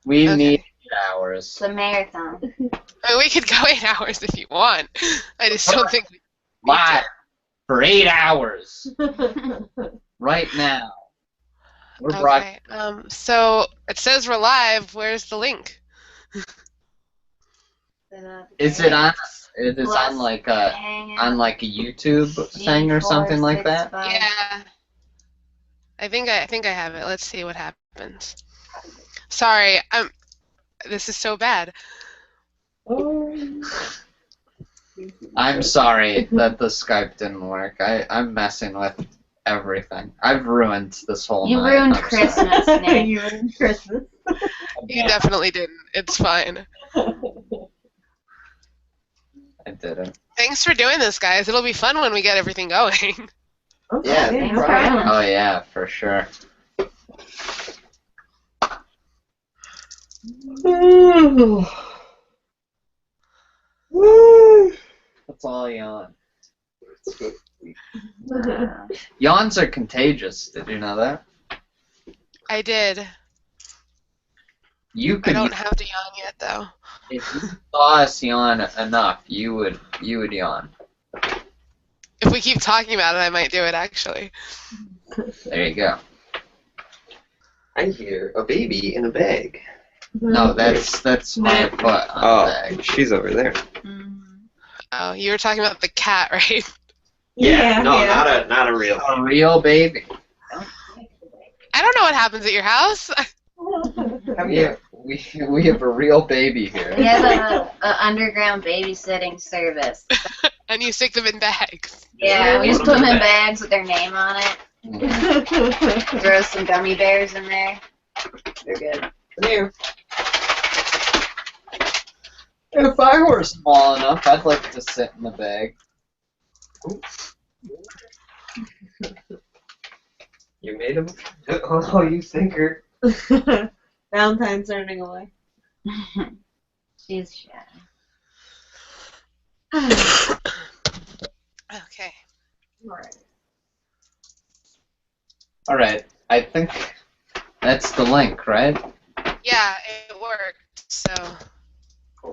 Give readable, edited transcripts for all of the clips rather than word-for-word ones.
We Okay. need 8 hours. It's a marathon. I mean, we could go 8 hours if you want. I just don't think we need Live to. for 8 hours. Right now. We're Okay. So it says we're live. Where's the link? Is it on? It is Plus on like a Hangout, YouTube thing or something like that. G465. Yeah. I think I have it. Let's see what happens. Sorry, this is so bad. I'm sorry that the Skype didn't work. I'm messing with everything. I've ruined this whole You night. ruined I'm Christmas, Nick. You ruined Christmas. You definitely didn't. It's fine. I didn't. Thanks for doing this, guys. It'll be fun when we get everything going. Okay, no no problem. Oh yeah, for sure. That's all yawn. Yawns are contagious. Did you know that? I did. You I could. don't have to yawn yet, though. If you saw us yawn enough, you would yawn. If we keep talking about it, I might do it, actually. There you go. I hear a baby in a bag. No, that's my foot on the bag. She's over there. Oh, you were talking about the cat, right? Yeah, no, yeah. not a real. A real baby. I don't know what happens at your house. We have a real baby here. We have a underground babysitting service. And you stick them in bags. Yeah, we just put them in bags with their name on it. Throw some gummy bears in there. They're good. Come here. If I were small enough, I'd like to sit in the bag. You made him? Oh, you thinker. Valentine's running away. She's shy. Okay. Alright. Alright, I think that's the link, right? Yeah, it worked. So.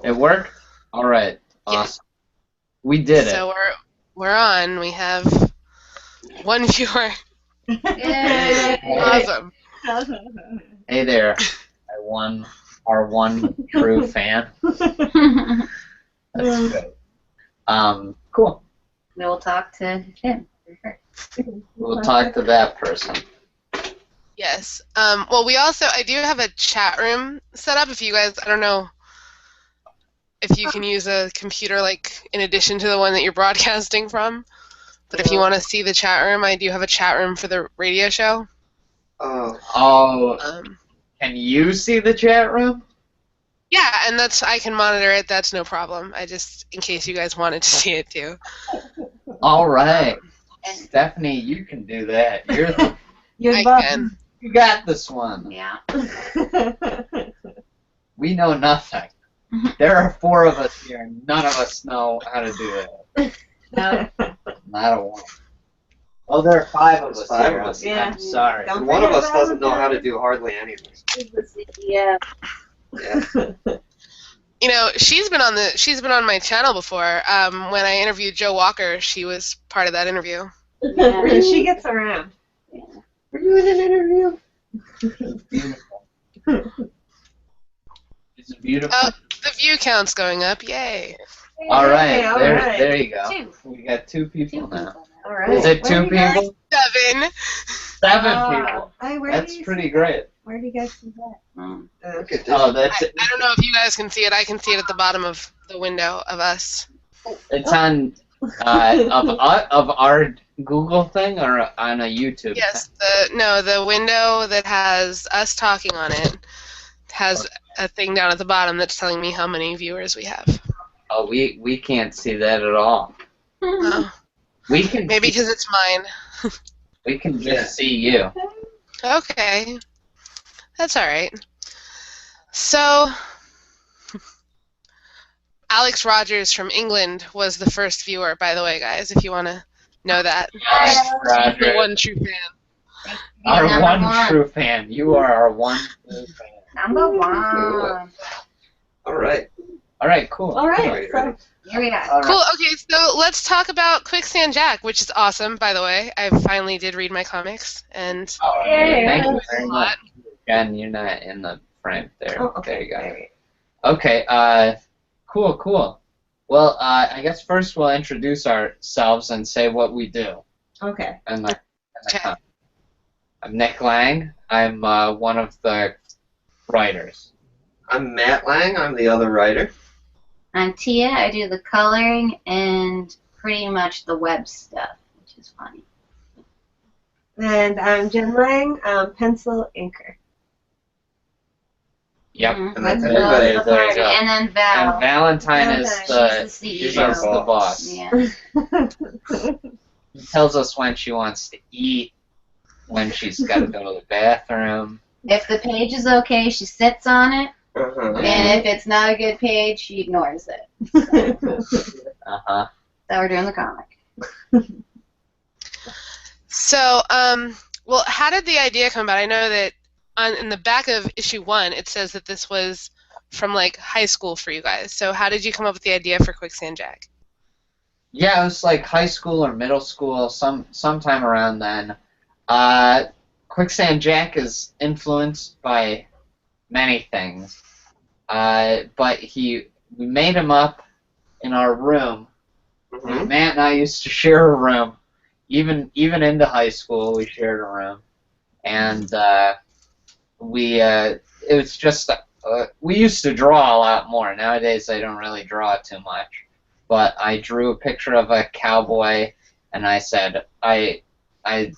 It worked? Alright, Yeah. awesome. We did So it. we're on. We have one viewer. Yay! Awesome. Hey there, our one true fan. That's good. Cool. We'll talk to him. We'll talk to that person. Yes. Well, I do have a chat room set up. If you guys, I don't know if you can use a computer like in addition to the one that you're broadcasting from. But if you want to see the chat room, I do have a chat room for the radio show. Oh, can you see the chat room? Yeah, and I can monitor it. That's no problem. I just, in case you guys wanted to see it too. All right, Stephanie, you can do that. I can. You got this one. Yeah. We know nothing. There are 4 of us here, and none of us know how to do it. No. Not a one. Oh, there are 5 of us 5 here. of us. Yeah. I'm sorry. Don't One of forget us doesn't know Valentine. how to do hardly anything. Yeah. Yeah. You know, she's been on my channel before. When I interviewed Joe Walker, she was part of that interview. Yeah. She gets around. Were you in an interview? It's beautiful. It's beautiful. Oh, the view count's going up. Yay. All right, all there, right. there you go. 2. We got 2 people now. All right. Is it Where 2 do you guys- people? 7. 7 people. Hey, where do That's you pretty see great. that? Where do you guys see that? Look at this. Oh, that's it. I don't know if you guys can see it. I can see it at the bottom of the window of us. It's on of our Google thing or on a YouTube. Yes, the window that has us talking on it has a thing down at the bottom that's telling me how many viewers we have. Oh, we can't see that at all. Oh, We can maybe because it's mine. we can just see you. Okay. That's all right. So, Alex Rogers from England was the first viewer, by the way, guys, if you want to know that. Yes, The Roger. one true fan. Our Number one one. true fan. You are our one true fan. Number one. All right. All right, cool. All right. Ready, So, ready? Here we go. All right. Cool. Okay, so let's talk about Quicksand Jack, which is awesome, by the way. I finally did read my comics, and Oh, Yay. thank you a very lot. much. Jen, you're not in the frame there. oh, okay. There you go. There Okay, cool. Well, I guess first we'll introduce ourselves and say what we do. Okay. Okay. I'm Nick Lang. I'm one of the writers. I'm Matt Lang. I'm the other writer. I'm Teia. I do the coloring and pretty much the web stuff, which is funny. And I'm Jen Lang, pencil inker. Yep. Mhm. And that's So everybody. the There you party. go. And then Val. And Valentine is Valentine. She's she's the CEO. the boss. Yeah. She tells us when she wants to eat, when she's got to go to the bathroom. If the page is okay, she sits on it. Uh-huh. And if it's not a good page, she ignores it. Uh-huh. So we're doing the comic. So, well, how did the idea come about? I know that in the back of issue 1, it says that this was from like high school for you guys. So, how did you come up with the idea for Quicksand Jack? Yeah, it was like high school or middle school, sometime around then. Quicksand Jack is influenced by many things, but we made him up in our room. Mhm. Matt and I used to share a room, even into high school. We shared a room, and it was just we used to draw a lot more. Nowadays, I don't really draw too much, but I drew a picture of a cowboy, and I said I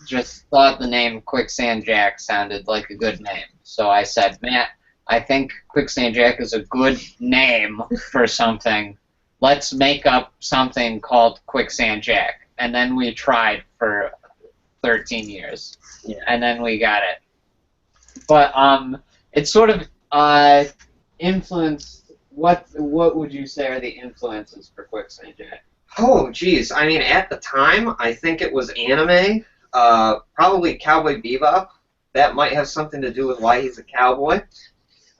just thought the name Quicksand Jack sounded like a good name, so I said, Matt, I think Quicksand Jack is a good name for something. Let's make up something called Quicksand Jack. And then we tried for 13 years. Yeah. And then we got it. But it sort of influenced, what would you say are the influences for Quicksand Jack? Oh, geez. I mean, at the time, I think it was anime. Probably Cowboy Bebop. That might have something to do with why he's a cowboy.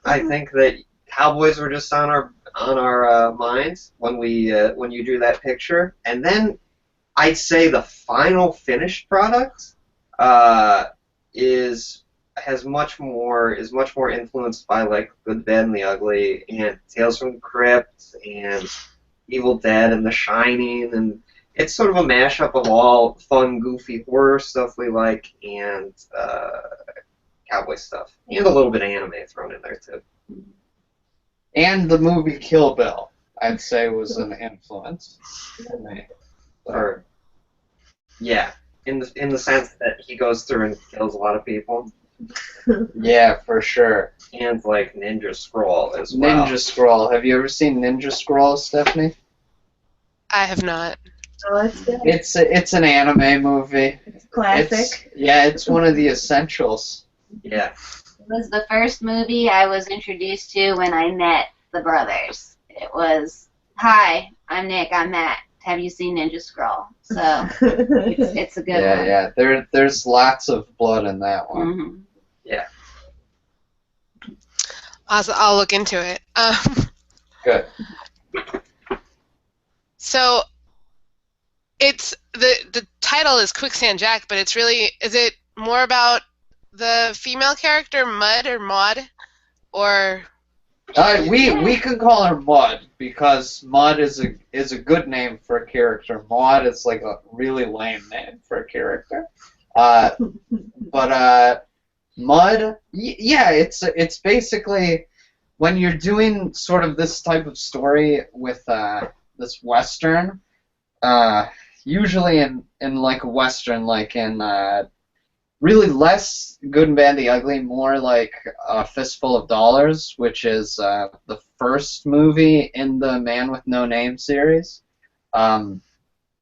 I think that cowboys were just on our minds when you drew that picture, and then I'd say the final finished product is much more influenced by like Good, Bad, and the Ugly, and Tales from the Crypt, and Evil Dead, and The Shining, and it's sort of a mashup of all fun, goofy horror stuff we like, and cowboy stuff, and a little bit of anime thrown in there too. And the movie Kill Bill, I'd say, was an influence for me. Or, yeah, in the sense that he goes through and kills a lot of people, Yeah, for sure. and like Ninja Scroll as well. Ninja Scroll. Have you ever seen Ninja Scroll, Stephanie? I have not. Oh, that's good. It's an anime movie. It's classic. It's one of the essentials. Yeah. It was the first movie I was introduced to when I met the brothers. It was, hi, I'm Nick, I'm Matt. Have you seen Ninja Scroll? So it's a good one. Yeah. There's lots of blood in that one. Mhm. I'll look into it. Good. So, it's the title is Quicksand Jack, but it's really, is it more about the female character Mud or Maud, or We could call her Mud because Mud is a good name for a character. Maud is like a really lame name for a character. But Mud, yeah, it's basically when you're doing sort of this type of story with this Western, usually in like a Western, like in really less Good and Bad and the Ugly, more like A Fistful of Dollars, which is the first movie in the Man with No Name series.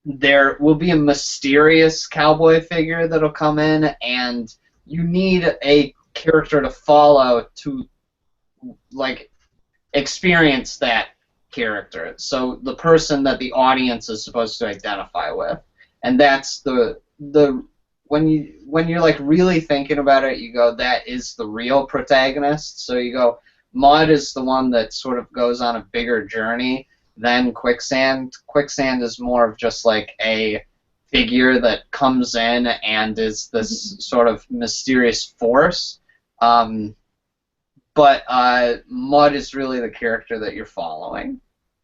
There will be a mysterious cowboy figure that'll come in, and you need a character to follow to like experience that character. So the person that the audience is supposed to identify with, and that's the when you're like really thinking about it, you go, that is the real protagonist. So you go, Mud is the one that sort of goes on a bigger journey than Quicksand. Quicksand is more of just like a figure that comes in and is this sort of mysterious force. But Mud is really the character that you're following.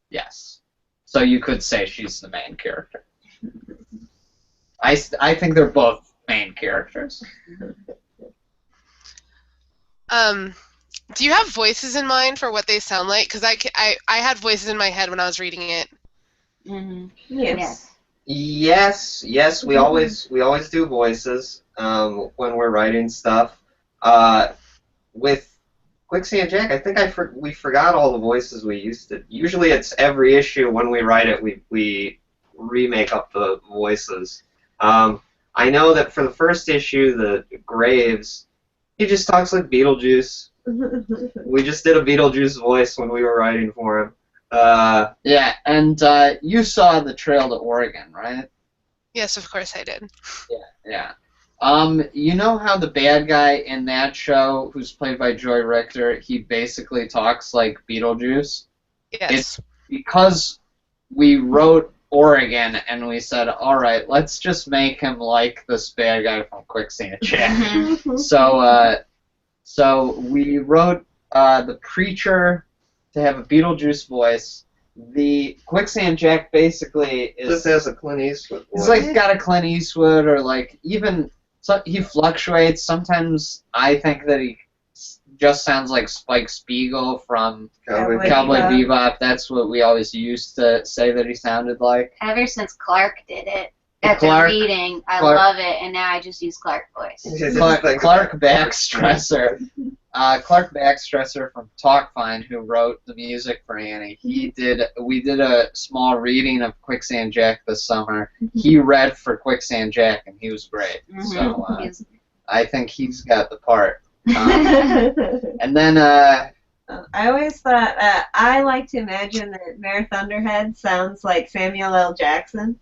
Yes. So you could say she's the main character. I think they're both main characters. Do you have voices in mind for what they sound like? Because I had voices in my head when I was reading it. Mm-hmm. Yes. Yes, we always do voices when we're writing stuff. With Quicksand Jack, I think we forgot all the voices we used to. Usually, it's every issue when we write it, we remake up the voices. I know that for the first issue, the Graves, he just talks like Beetlejuice. We just did a Beetlejuice voice when we were writing for him. Yeah, and you saw the Trail to Oregon, right? Yes, of course I did. Yeah. You know how the bad guy in that show, who's played by Joy Richter, he basically talks like Beetlejuice? Yes. It's because we wrote Oregon and we said, all right, let's just make him like this bad guy from Quicksand Jack. So we wrote the Preacher to have a Beetlejuice voice. The Quicksand Jack basically is Just has a Clint Eastwood voice. he's like got a Clint Eastwood, or like even he fluctuates. Sometimes I think that he just sounds like Spike Spiegel from Cowboy Cowboy Bebop. Bebop. That's what we always used to say that he sounded like. Ever since Clark did it at Clark- the reading, I Clark- love it, and now I just use Clark voice. Clark Backstresser. Clark Backstresser from Talkfine, who wrote the music for Annie, we did a small reading of Quicksand Jack this summer. He read for Quicksand Jack, and he was great. So I think he's got the part. And then I always thought I like to imagine that Mayor Thunderhead sounds like Samuel L. Jackson.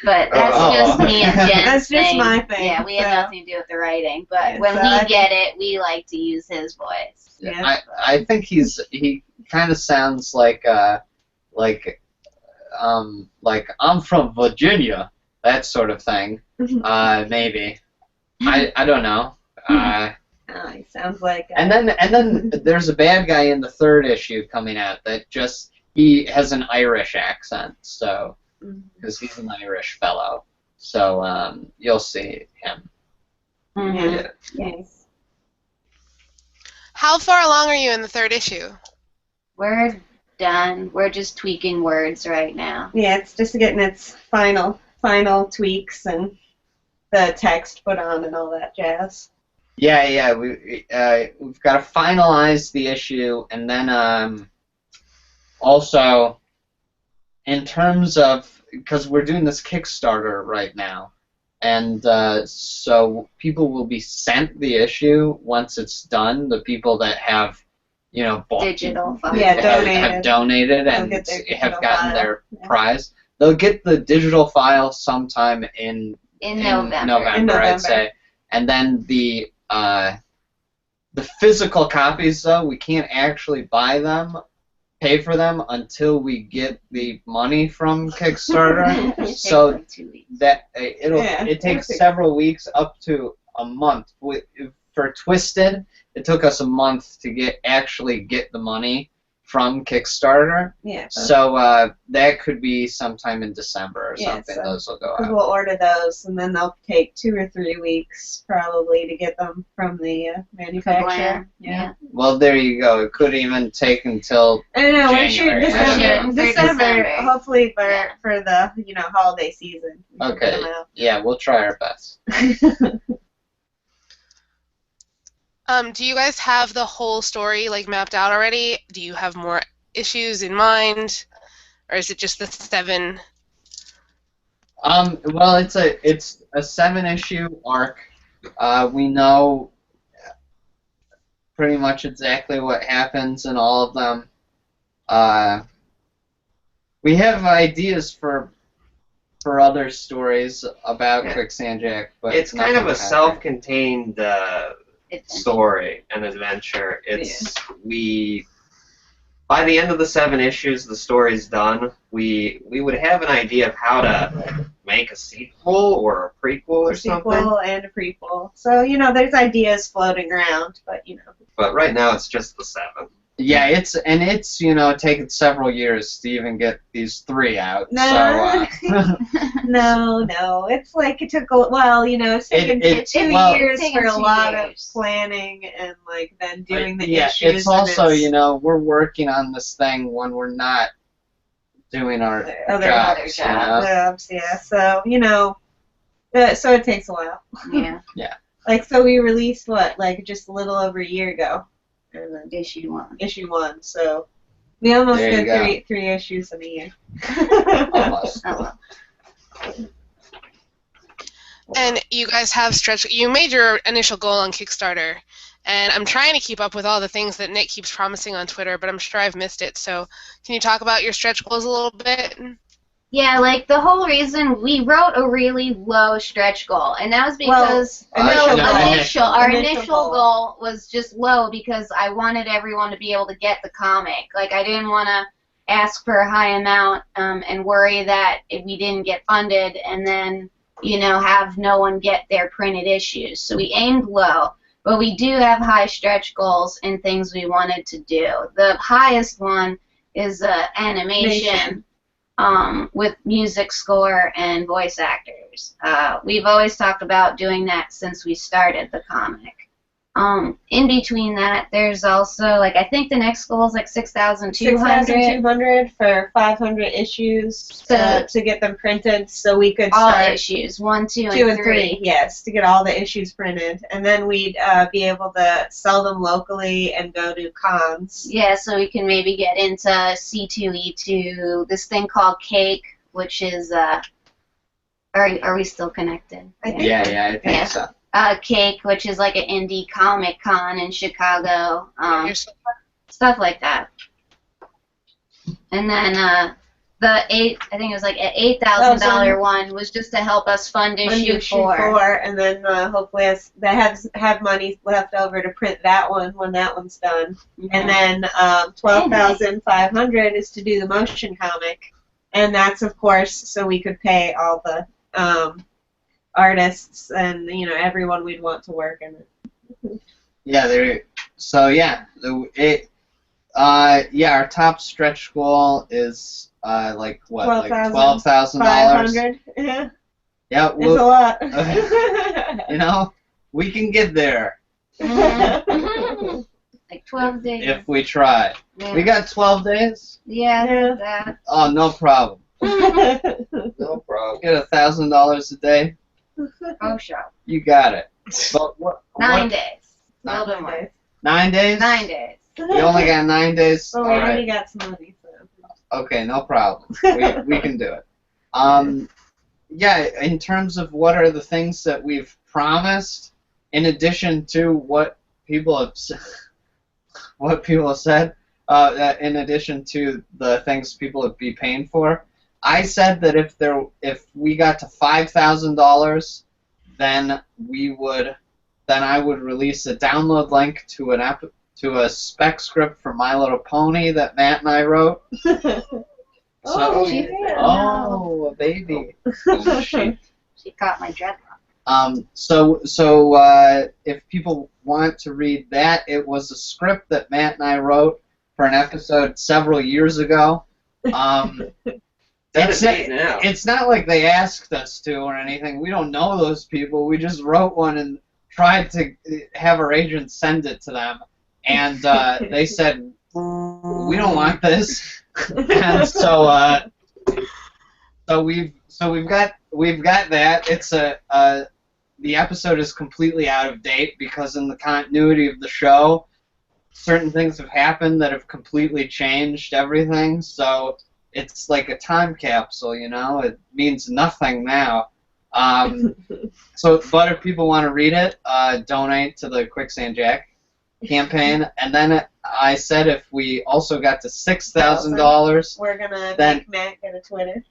But that's just me and Jen's That's just thing. my thing. Yeah, we have so. nothing to do with the writing. But Yeah, when so we I get it, we like to use his voice. Yeah. I think he kind of sounds like I'm from Virginia, that sort of thing. Maybe. I don't know. Oh, he sounds like. And then there's a bad guy in the third issue coming out that he has an Irish accent, so because he's an Irish fellow, so you'll see him. Mm-hmm. Yes. How far along are you in the third issue? We're done. We're just tweaking words right now. Yeah, it's just getting its final tweaks and the text put on and all that jazz. Yeah, we've got to finalize the issue, and then also in terms of, because we're doing this Kickstarter right now, and so people will be sent the issue once it's done. The people that have, bought Digital file. Yeah, have donated They'll and get their have digital gotten file. their Yeah. prize. They'll get the digital file sometime in November. I'd say. And then the physical copies, though, we can't actually pay for them until we get the money from Kickstarter. It takes So like 2 weeks. that it takes several weeks, up to a month. For Twisted, it took us a month to actually get the money from Kickstarter. Yeah. So that could be sometime in December or Yeah, something. so- Those will go Because out. we'll order those, and then they'll take 2 or 3 weeks probably to get them from the manufacturer. Kablam. Yeah. Well, there you go. It could even take until. I don't know. We're sure January. December. December. Hopefully for Yeah. for the holiday season. we can Okay. get 'em out. Yeah, we'll try our best. Do you guys have the whole story mapped out already? Do you have more issues in mind, or is it just the 7? Well, it's a 7-issue arc. We know pretty much exactly what happens in all of them. We have ideas for for other stories about Yeah. Quicksand Jack, but It's kind of nothing a happened. self-contained It's story and adventure. By the end of the 7 issues, the story's done. We would have an idea of how to make a sequel or a prequel or something. sequel and a prequel. So, there's ideas floating around, but, But right now, it's just the 7. Yeah, it's taken several years to even get these 3 out. No. So No. It's like it took it's taken It- 2 well- years Taken for a 2 lot of years. planning and then doing the yeah, issues. it's also and we're working on this thing when we're not doing our other jobs. jobs, yeah. So so it takes a while. yeah, So we released just a little over a year ago, and then issue 1. issue 1. So we almost There you did go. three issues in a year. Almost. Oh, well. And you guys have you made your initial goal on Kickstarter, and I'm trying to keep up with all the things that Nick keeps promising on Twitter, but I'm sure I've missed it. So can you talk about your stretch goals a little bit? Yeah, the whole reason we wrote a really low stretch goal, and that was because our initial goal was just low because I wanted everyone to be able to get the comic. I didn't want to ask for a high amount and worry that if we didn't get funded and then have no one get their printed issues. So we aimed low, but we do have high stretch goals and things we wanted to do. The highest one is animation. With music score and voice actors. We've always talked about doing that since we started the comic. In between that, there's also, I think the next goal is 6,200. 6,200 for 500 issues to get them printed so we could All start issues, 1, 2, 2 and 3. Yes, to get all the issues printed. And then we'd be able to sell them locally and go to cons. Yeah, so we can maybe get into C2E2, this thing called Cake, which is, are we still connected? I think Yeah, I think Yeah. so. Cake, which is an indie comic con in Chicago. You're so- Stuff like that. And then I think it was an $8,000 one was just to help us fund issue 4. And then hopefully they have money left over to print that one when that one's done. And then 12,500 is to do the motion comic, and that's of course so we could pay all the artists and everyone we'd want to work in it. Yeah, our top stretch goal is $12,000. $500. Yeah, Yeah, it's a lot. we can get there 12 days. if we try. Yeah. We got 12 days. Yeah, that. Oh, no problem. No problem. Get $1,000 a day. Oh, sure. You got it. But what? 9 days. A little 9 bit more. 9 days? 9 days. We only got 9 days. Well, All we right. already got some money, so. Okay, no problem. We can do it. Yeah, in terms of what are the things that we've promised, in addition to what people have said, in addition to the things people would be paying for, I said that if we got to $5,000, then I would release a download link to a spec script for My Little Pony that Matt and I wrote. A baby. She caught my dreadlock. So if people want to read that, it was a script that Matt and I wrote for an episode several years ago. It's not like they asked us to or anything. We don't know those people. We just wrote one and tried to have our agent send it to them, and they said, "We don't want this." And so we've got that. It's the episode is completely out of date because in the continuity of the show, certain things have happened that have completely changed everything. So it's like a time capsule, It means nothing now. But if people want to read it, donate to the Quicksand Jack. campaign, and then I said if we also got to $6,000, We're gonna Then- make Matt get a Twitter.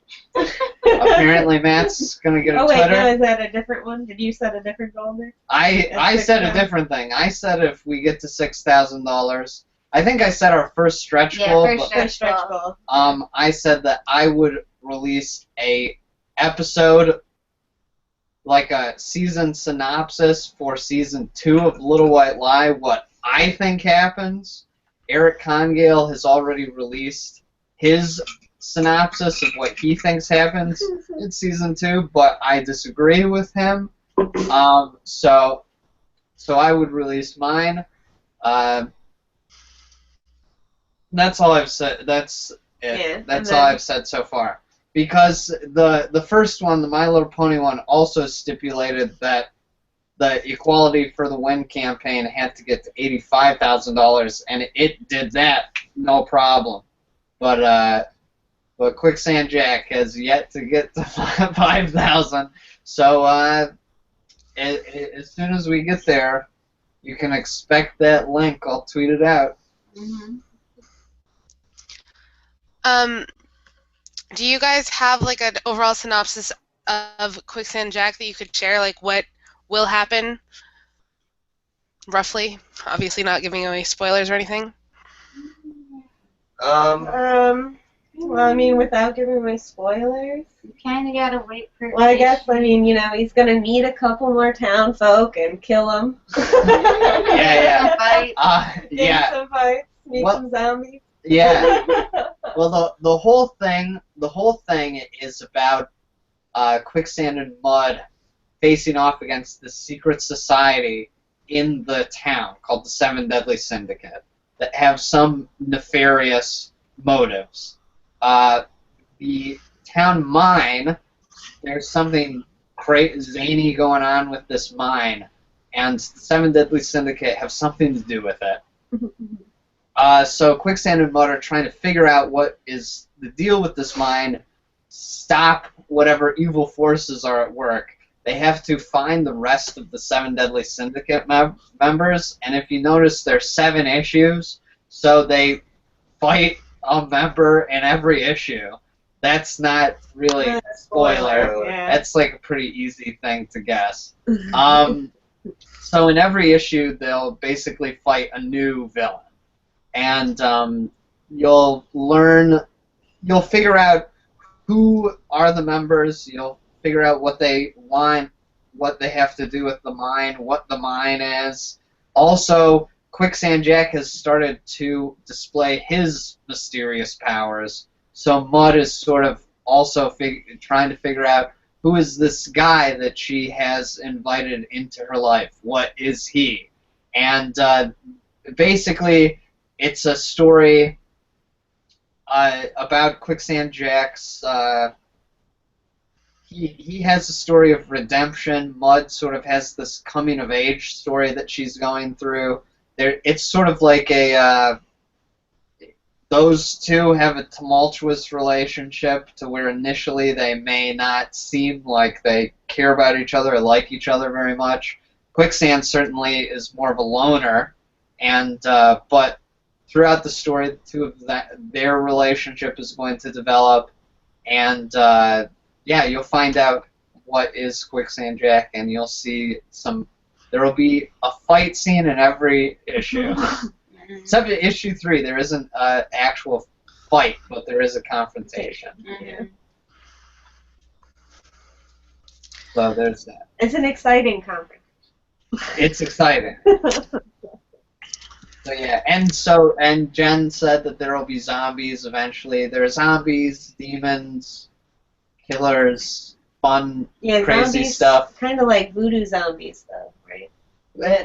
apparently Matt's gonna get a Oh wait, Twitter. no, is that a different one? Did you set a different goal there? I said a different thing. I said if we get to $6,000, I think I said our first stretch Yeah, goal. first but, Stretch goal. I said that I would release a episode, like a season synopsis for season 2 of Little White Lie. What I think happens. Eric Congale has already released his synopsis of what he thinks happens in season 2, but I disagree with him. So I would release mine. That's all I've said. That's it. Yeah, That's and all then- I've said so far. Because the first one, the My Little Pony one, also stipulated that the Equality for the Win campaign had to get to $85,000, and it did that no problem. But Quicksand Jack has yet to get to 5,000. So as soon as we get there, you can expect that link. I'll tweet it out. Mhm. Do you guys have like an overall synopsis of Quicksand Jack that you could share? Like what will happen, roughly? Obviously, not giving away spoilers or anything. Well, I mean, without giving away spoilers. You kind of gotta wait for. Well, I guess, I mean, he's gonna meet a couple more town folk and kill them. Yeah. Fight. Get Yeah. some fights, meet Well- some zombies. Yeah. Well, the whole thing is about Quicksand and Mud facing off against the secret society in the town called the Seven Deadly Syndicate that have some nefarious motives. The town mine, there's something zany going on with this mine, and the Seven Deadly Syndicate have something to do with it. So Quicksand and Mud are trying to figure out what is the deal with this mine, stop whatever evil forces are at work. They have to find the rest of the Seven Deadly Syndicate members, and if you notice, there's 7 issues, so they fight a member in every issue. That's not really a spoiler. Yeah. That's like a pretty easy thing to guess. So in every issue, they'll basically fight a new villain. And you'll figure out who are the members, you'll figure out what they want, what they have to do with the mine, what the mine is. Also, Quicksand Jack has started to display his mysterious powers, so Mud is sort of also trying to figure out who is this guy that she has invited into her life. What is he? And basically, it's a story about Quicksand Jack's. He has a story of redemption. Mud sort of has this coming of age story that she's going through. It's sort of like those two have a tumultuous relationship to where initially they may not seem like they care about each other or like each other very much. Quicksand certainly is more of a loner, and but throughout the story, the two of their relationship is going to develop, and you'll find out what is Quicksand Jack, and you'll see there will be a fight scene in every issue. Except in issue 3, there isn't an actual fight, but there is a confrontation. Mhm. So there's that. It's an exciting conference. It's exciting. So yeah, and Jen said that there will be zombies eventually. There are zombies, demons, killers, fun, Yeah, crazy zombies, stuff. kind of like voodoo zombies, though, right?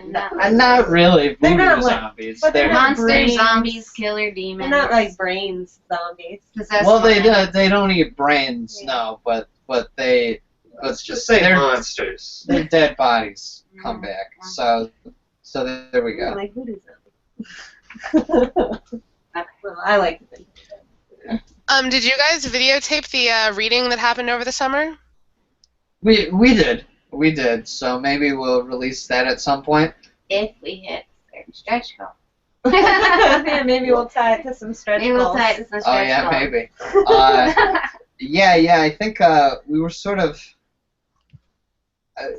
Not really They're voodoo not like- zombies. but they're They're- not Monster brains. zombies, killer demons. They're not like brains zombies. Possessed well, minds. they don't eat brains, Yeah. no, but they. Let's just say they're- monsters. Their dead bodies come Mhm. back. So there we go. Like voodoo zombies. Well, I like to think. Did you guys videotape the reading that happened over the summer? We did. So maybe we'll release that at some point. If we hit certain Stretch goal. Yeah, maybe we'll tie it to some stretch Maybe we'll goals. tie it to some Oh stretch yeah, goals. maybe. Yeah. I think we were sort of.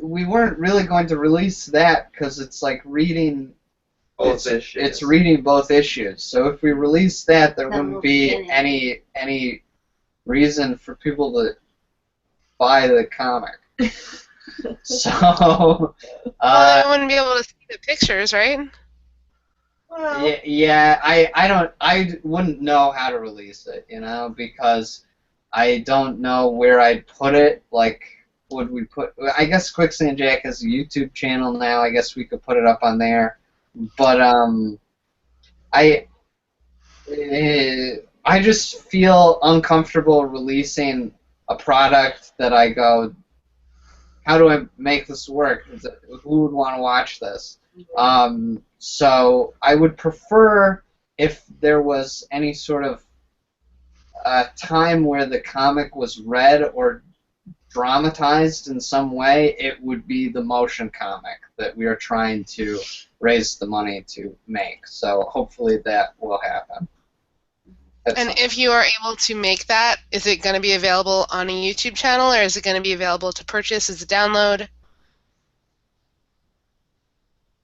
We weren't really going to release that because it's like reading. Both issues. It's reading both issues. So if we released that, there Then wouldn't we'll be be in any reason for people to buy the comic. So. Well, I wouldn't be able to see the pictures, right? Well, Yeah, I wouldn't know how to release it, because I don't know where I'd put it. Like, would we put? I guess Quicksand Jack has a YouTube channel now. I guess we could put it up on there. But I just feel uncomfortable releasing a product that I go, how do I make this work? Who would want to watch this? So I would prefer if there was any sort of time where the comic was read or dramatized in some way, it would be the motion comic that we are trying to raise the money to make. So hopefully that will happen. And if you are able to make that, is it going to be available on a YouTube channel, or is it going to be available to purchase as a download?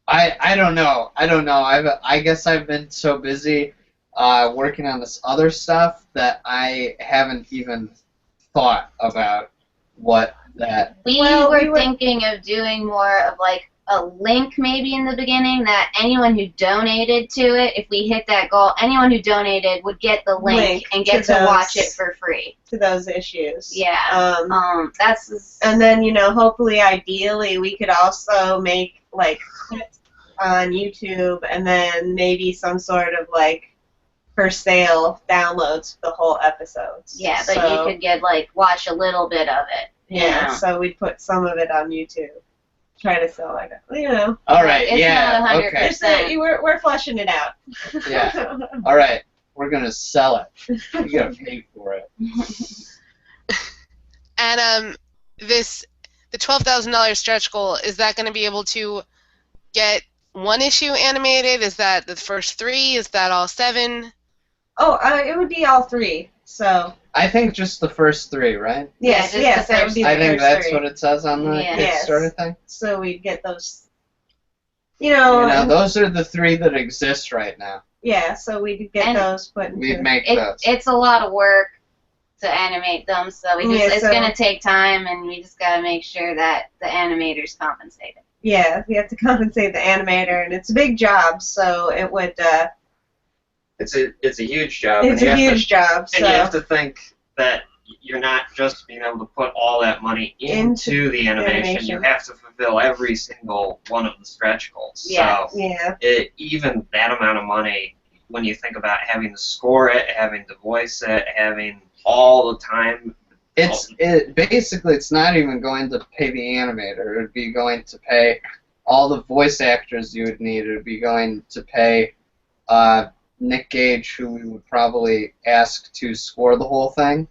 I don't know. I guess I've been so busy working on this other stuff that I haven't even thought about what that. We Well, were we were- thinking of doing more of like a link maybe in the beginning that anyone who donated to it, if we hit that goal, anyone who donated would get the link and get to to watch those- it for free. to those issues. Yeah. That's And then, hopefully, ideally, we could also make, like, clips on YouTube and then maybe some sort of, like, for sale downloads for the whole episodes. yeah, but So, you could watch a little bit of it. Yeah, so we'd put some of it on YouTube. Try to sell it. All right. It's Yeah. not 100%. Okay. We're fleshing it out. Yeah. All right. We're gonna sell it. You gotta pay for it. And the $12,000 stretch goal, is that going to be able to get one issue animated? Is that the first 3? Is that all 7? It would be all 3. So I think just the first 3, right? yes, just yes, the that would first be the I think first that's 3. what it says on the Yeah. Kickstarter thing. So we'd get those. Those are the 3 that exist right now. Yeah, so we'd get And those put into. We'd make those. It's a lot of work to animate them, so it's so- gonna take time, and we just gotta make sure that the animator's compensated. Yeah, we have to compensate the animator, and it's a big job, so it would. It's a huge job. It's a huge job. And you have So to think that you're not just being able to put all that money into the animation. You have to fulfill every single one of the stretch goals. Yeah. So yeah, even that amount of money, when you think about having to score it, having to voice it, having all the time. Basically it's not even going to pay the animator. It would be going to pay all the voice actors you would need. It would be going to pay Nick Gage, who we would probably ask to score the whole thing.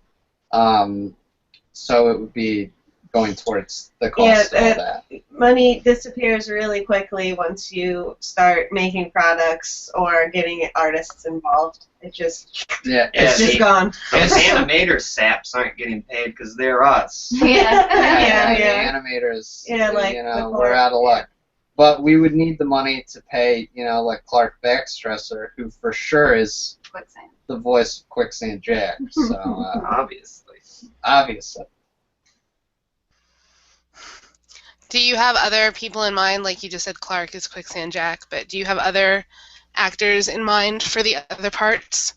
So it would be going towards the cost of all that. money disappears really quickly once you start making products or getting artists involved. It just Yeah, it's just gone. Those animator saps aren't getting paid because they're us. Yeah. Yeah. The animators, Yeah, like the we're out of luck. But we would need the money to pay, like Clark Backstresser, who for sure is Quicksand. the voice of Quicksand Jack. So, Obviously. obviously. Do you have other people in mind? Like you just said, Clark is Quicksand Jack, but do you have other actors in mind for the other parts?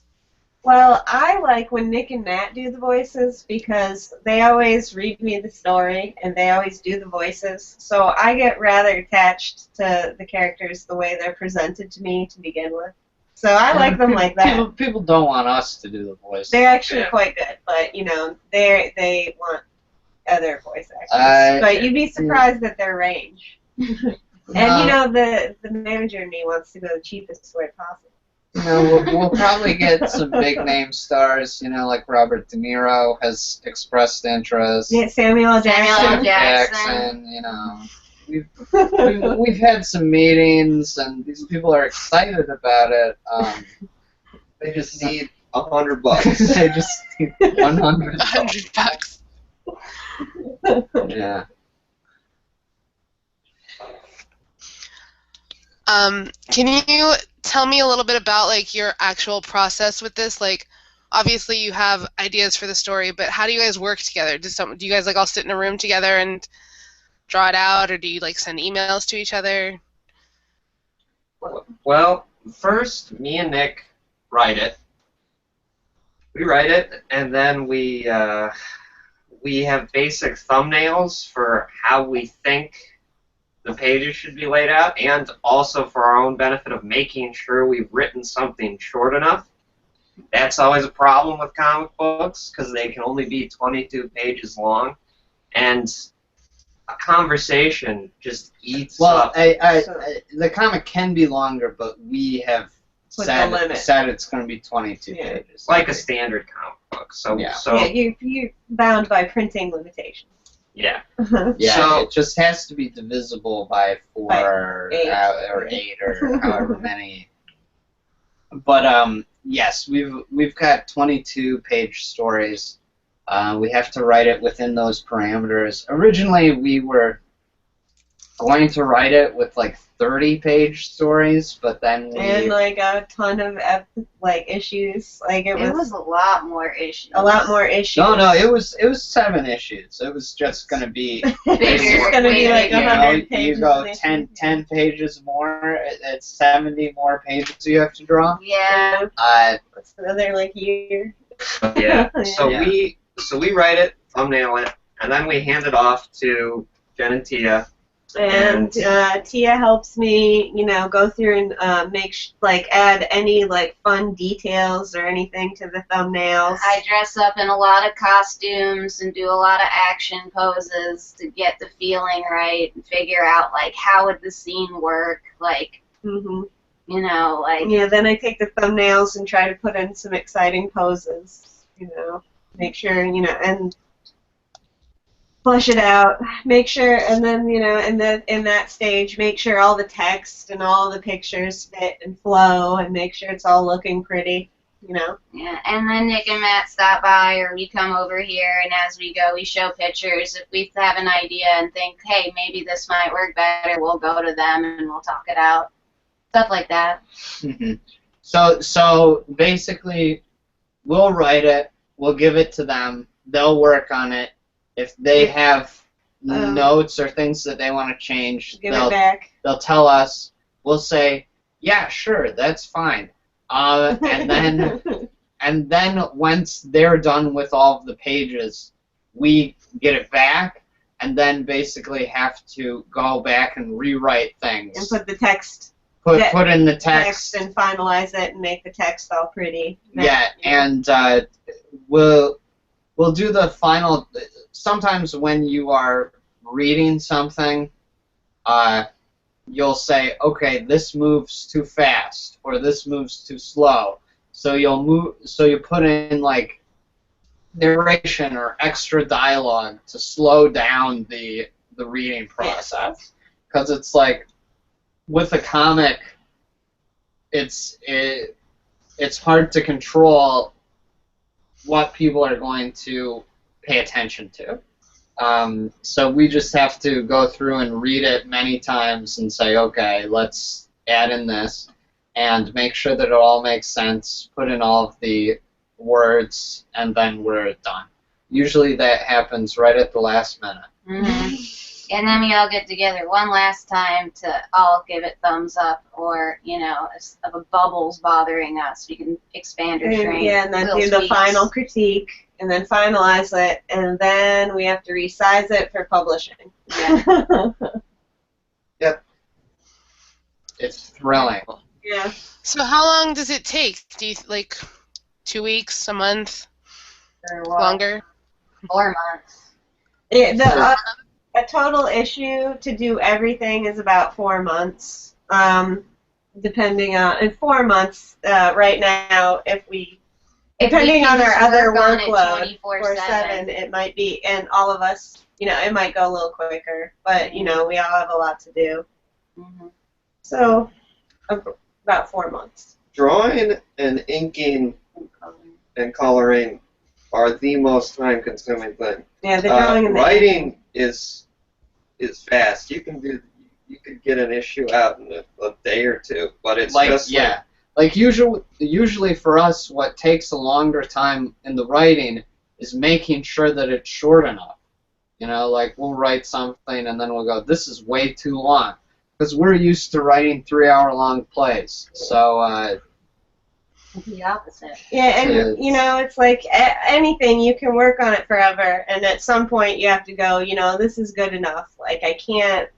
Well, I like when Nick and Nat do the voices because they always read me the story and they always do the voices. So I get rather attached to the characters the way they're presented to me to begin with. So I like them like that. People don't want us to do the voice. They're actually Yeah. quite good, but they want other voice actors. But you'd be surprised at their range. And the manager in me wants to go the cheapest way possible. we'll probably get some big name stars, like Robert De Niro has expressed interest. Yeah, Samuel L. Samuel L. Jackson. Jackson. we've had some meetings, and these people are excited about it. They just need $100. They just need $100. $100. Yeah. Can you tell me a little bit about like your actual process with this? Like, obviously you have ideas for the story, but how do you guys work together? Do you guys like all sit in a room together and draw it out, or do you like send emails to each other? Well, first, me and Nick write it. We write it, and then we have basic thumbnails for how we think the pages should be laid out, and also for our own benefit of making sure we've written something short enough. That's always a problem with comic books, because they can only be 22 pages long, and a conversation just eats up. The comic can be longer, but we have said it's going to be 22 pages. Like a standard comic book. So you're bound by printing limitations. Yeah. Yeah, So it just has to be divisible by 4 or 8 or however many. But yes, we've got 22-page stories. We have to write it within those parameters. Originally, we were going to write it with like 30-page stories, but then and like a ton of issues. Like it was a lot more issues. a lot more issues. No, it was 7 issues. It was just going to be It's just going to be like 100 pages. You go 10 pages more. It's 70 more pages you have to draw. Yeah. It's another like year. yeah. So we write it, thumbnail it, and then we hand it off to Jen and Teia. And Teia helps me, go through and add any fun details or anything to the thumbnails. I dress up in a lot of costumes and do a lot of action poses to get the feeling right and figure out how would the scene work, Mm-hmm. Yeah, then I take the thumbnails and try to put in some exciting poses, make sure, and flush it out, make sure, and then, in that stage, make sure all the text and all the pictures fit and flow, and make sure it's all looking pretty, Yeah, and then Nick and Matt stop by, or we come over here, and as we go, we show pictures. If we have an idea and think, hey, maybe this might work better, we'll go to them and we'll talk it out. Stuff like that. So basically, we'll write it, we'll give it to them, they'll work on it. If they have notes or things that they want to change, they'll tell us. We'll say, yeah, sure, that's fine. And then once they're done with all of the pages, we get it back, and then basically have to go back and rewrite things. And put the text. Put in the text and finalize it and make the text all pretty. Yeah, and we'll do the final. Sometimes when you are reading something, you'll say, okay, this moves too fast, or this moves too slow. So you put in narration or extra dialogue to slow down the reading process. Because it's with a comic, it's hard to control what people are going to pay attention to. So we just have to go through and read it many times and say, okay, let's add in this, and make sure that it all makes sense, put in all of the words, and then we're done. Usually that happens right at the last minute. Mm-hmm. And then we all get together one last time to all give it thumbs up, or, if a bubble's bothering us, we can expand or shrink. Yeah, and then do the final critique, and then finalize it, and then we have to resize it for publishing. Yeah. Yep. It's thrilling. Yeah. So how long does it take? Do you 2 weeks, a month, Or what? longer? 4 months. A total issue to do everything is about 4 months, depending on, in 4 months right now, depending on our other workload, 24/7, it might be, and all of us it might go a little quicker. But we all have a lot to do. Mm-hmm. So about 4 months. Drawing and inking and coloring are the most time-consuming thing. Yeah, the drawing and the writing is fast. You could get an issue out in a day or two, but it's just like usually for us, what takes a longer time in the writing is making sure that it's short enough. Like we'll write something and then we'll go, this is way too long, because we're used to writing 3-hour-long plays. So the opposite. Yeah, and it's like anything, you can work on it forever, and at some point you have to go, this is good enough. Like I can't,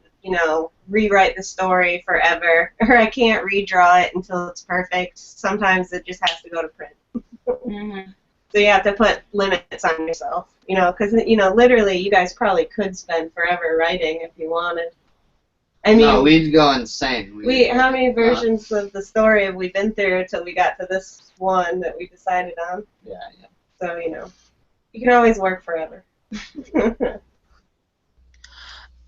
rewrite the story forever, or I can't redraw it until it's perfect. Sometimes it just has to go to print. Mm-hmm. So you have to put limits on yourself, because literally you guys probably could spend forever writing if you wanted. I mean, no, we'd go insane. How many versions of the story have we been through until we got to this one that we decided on? Yeah. So, you can always work forever.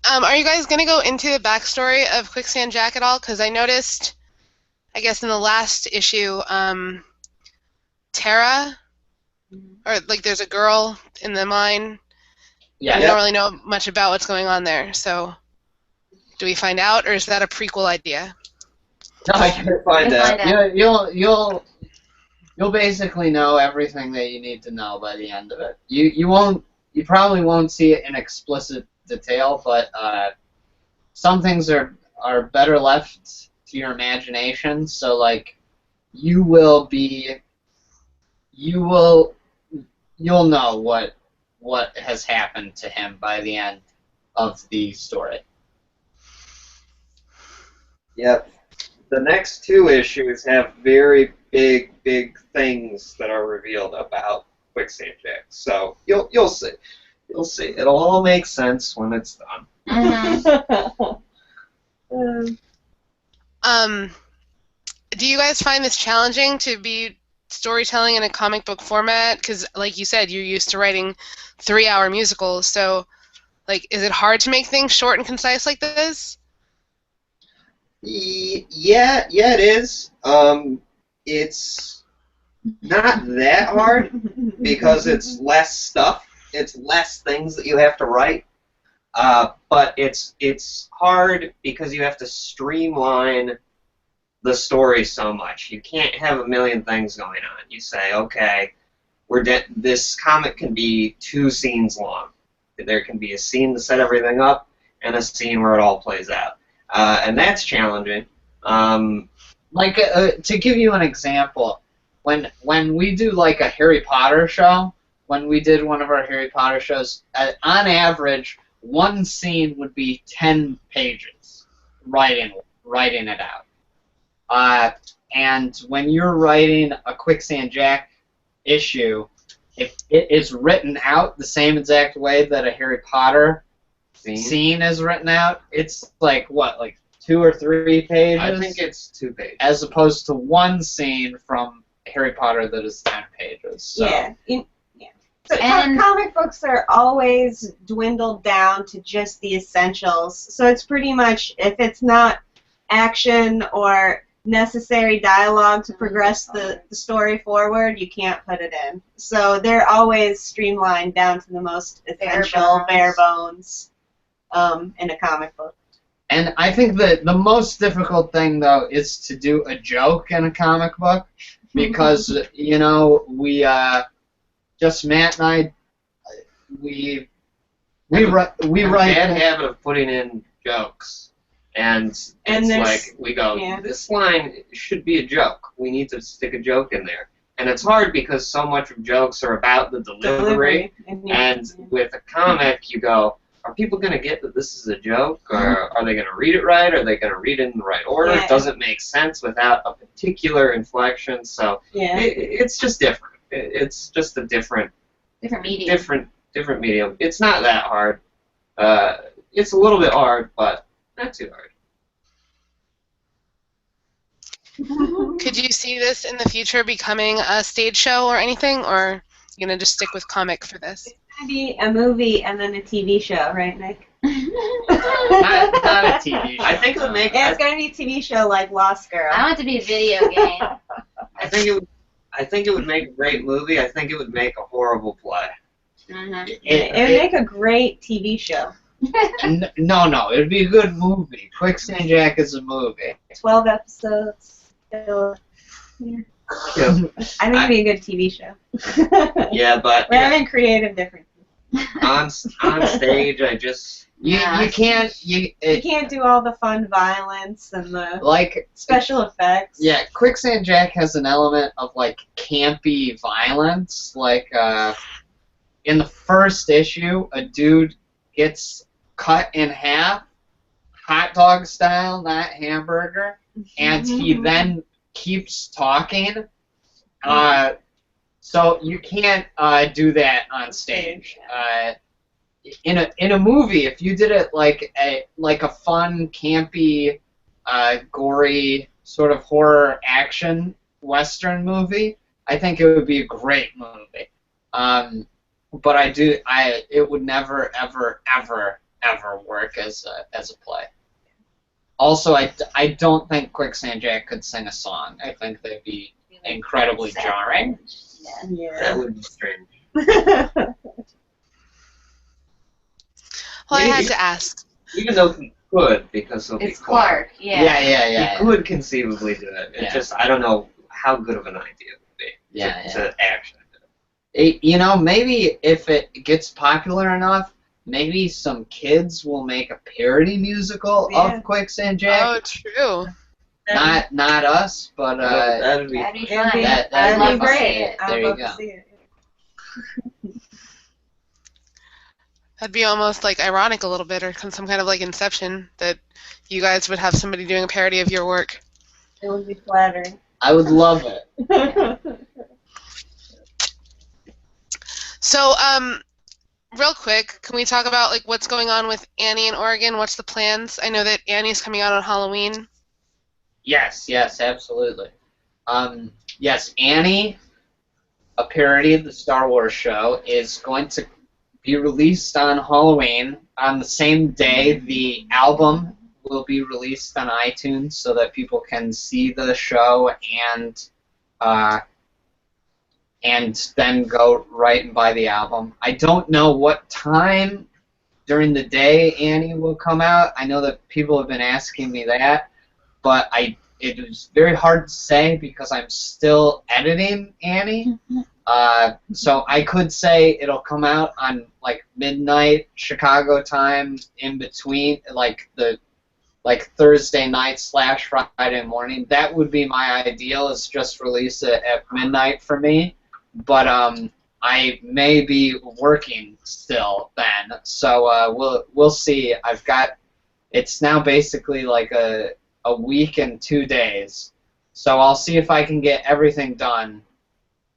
Are you guys going to go into the backstory of Quicksand Jack at all? Because I noticed, I guess in the last issue, Tara, or like there's a girl in the mine. Yeah. I don't really know much about what's going on there, so do we find out, or is that a prequel idea? No, you'll find out. You'll basically know everything that you need to know by the end of it. You probably won't see it in explicit detail, but some things are better left to your imagination. So like you'll know what has happened to him by the end of the story. Yep. The next 2 issues have very big things that are revealed about Quicksand Jack. So you'll see. You'll see. It'll all make sense when it's done. Mm-hmm. Do you guys find this challenging to be storytelling in a comic book format? Because, like you said, you're used to writing 3-hour musicals. So, like, is it hard to make things short and concise like this? Yeah, it is. It's not that hard because it's less stuff. It's less things that you have to write. But it's hard because you have to streamline the story so much. You can't have a million things going on. You say, okay, this comic can be 2 scenes long. There can be a scene to set everything up and a scene where it all plays out. And that's challenging. To give you an example, when we do like a Harry Potter show, when we did one of our Harry Potter shows, on average, one scene would be 10 pages, writing it out. And when you're writing a Quicksand Jack issue, if it is written out the same exact way that a Harry Potter scene is written out, it's like 2 or 3 pages? I think it's 2 pages. As opposed to one scene from Harry Potter that is 10 pages. So. Yeah. So comic books are always dwindled down to just the essentials. So it's pretty much, if it's not action or necessary dialogue to progress the story forward, you can't put it in. So they're always streamlined down to the most essential, bare bones in a comic book. And I think that the most difficult thing, though, is to do a joke in a comic book, because, we, just Matt and I, we write a bad habit of putting in jokes, and it's like we go, this line should be a joke. We need to stick a joke in there, and it's hard because so much of jokes are about the delivery. And with a comic, you go, are people going to get that this is a joke, or are they going to read it right? Are they going to read it in the right order? It doesn't make sense without a particular inflection. So it's just different. It's just a different medium. Different medium. It's not that hard. It's a little bit hard, but not too hard. Could you see this in the future becoming a stage show or anything, or are you going to just stick with comic for this? gonna be a movie and then a TV show, right, Nick? Not a TV show. I think it would make. Yeah, it's gonna be a TV show like Lost Girl. I want it to be a video game. I think it would. I think it would make a great movie. I think it would make a horrible play. Mhm. It would make a great TV show. No, it'd be a good movie. Quicksand Jack is a movie. 12 episodes. Yeah. I think it'd be a good TV show. Yeah, but We're having creative differences. on stage, I just. You can't You can't do all the fun violence and the like special effects. yeah. Quicksand Jack has an element of like campy violence. Like in the first issue, a dude gets cut in half, hot dog style, not hamburger, and he then keeps talking. So you can't do that on stage. In a movie, if you did it like a fun, campy, gory sort of horror action western movie, I think it would be a great movie. But it would never ever work as a play. Also, I don't think Quicksand Jack could sing a song. I think they'd be incredibly jarring. Yeah. That would be strange. Well, I had to ask. Even though he could, because he'll be It's Clark, yeah. Yeah. He could conceivably do it. It's just I don't know how good of an idea it would be to actually do it. You know, maybe if it gets popular enough, maybe some kids will make a parody musical of Quicksand Jack. Oh, true. Not us, but that'd be That'd be That'd fun. be, That'd that'd love be to great. see it. I'd There you love go. to see it. That'd be almost like ironic a little bit, or some kind of like Inception, that you guys would have somebody doing a parody of your work. It would be flattering. I would love it. So, real quick, can we talk about like what's going on with Annie in Oregon? What's the plans? I know that Annie's coming out on Halloween. Yes, absolutely. Yes, Annie, a parody of the Star Wars show, is going to be released on Halloween. On the same day, the album will be released on iTunes so that people can see the show and then go right and buy the album. I don't know what time during the day Annie will come out. I know that people have been asking me that, but it is very hard to say because I'm still editing Annie. So I could say it'll come out on like midnight Chicago time, in between like Thursday night / Friday morning. That would be my ideal, is just release it at midnight for me. But I may be working still then, so we'll see. It's now basically like a week and 2 days, so I'll see if I can get everything done.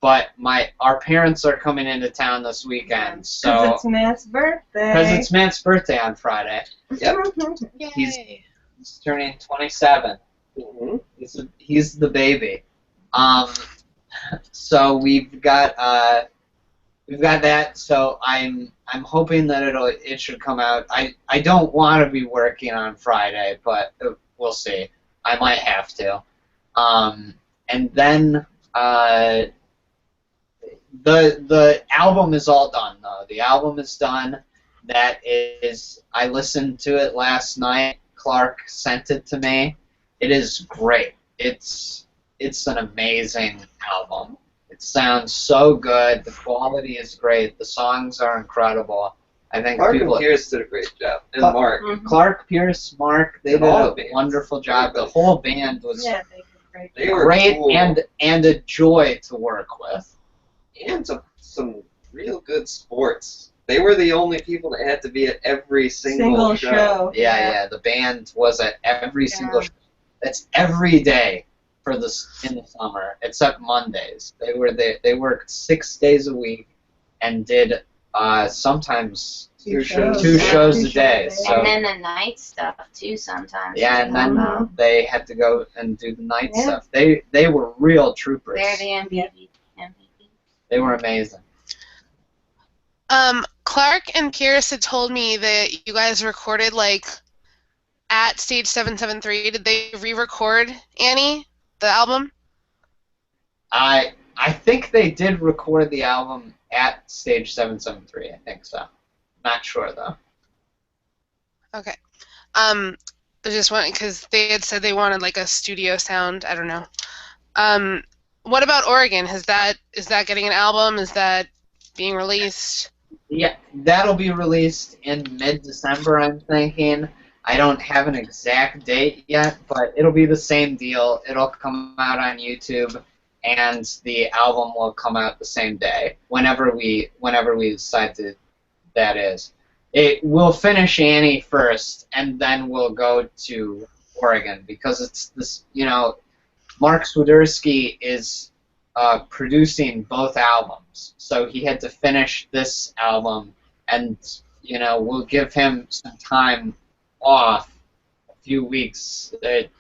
But our parents are coming into town this weekend, so Because it's Matt's birthday. because it's Matt's birthday on Friday. Yep, Yay! he's turning 27. Mm-hmm. He's the baby. So we've got that. So I'm hoping that it should come out. I don't want to be working on Friday, but we'll see. I might have to. And then the album is all done though. The album is done. I listened to it last night. Clark sent it to me. It is great. It's an amazing album. It sounds so good. The quality is great. The songs are incredible. I think Clark and Pierce did a great job, and Mark. Clark, Pierce, Mark, they did a wonderful job. The whole band was They were great cool. and a joy to work with. And some real good sports. They were the only people that had to be at every single show. Yeah. The band was at every single show. That's every day in the summer, except Mondays. They worked 6 days a week and did sometimes two shows a day. So, and then the night stuff too sometimes. yeah, and then they had to go and do the night stuff. They were real troopers. They're the MVP. They were amazing. Clark and Pierce had told me that you guys recorded like at Stage 773. Did they re-record Annie, the album? I think they did record the album at Stage 773. I think so. Not sure though. Okay. I just wanted because they had said they wanted like a studio sound. I don't know. What about Oregon? Is that getting an album? Is that being released? Yeah, that'll be released in mid-December, I'm thinking. I don't have an exact date yet, but it'll be the same deal. It'll come out on YouTube, and the album will come out the same day, whenever we decide to. That is, it will finish Annie first, and then we'll go to Oregon because it's this. Mark Swiderski is producing both albums, so he had to finish this album, and we'll give him some time off, a few weeks,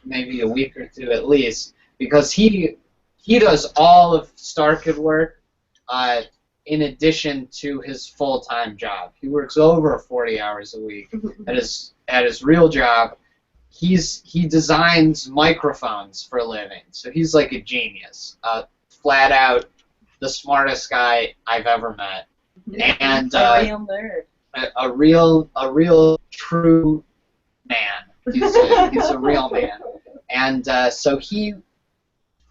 maybe a week or two at least, because he does all of StarKid work in addition to his full-time job. He works over 40 hours a week at his real job. He designs microphones for a living, so he's like a genius, flat out the smartest guy I've ever met, and A real nerd. a real true man. He's a real man, and so he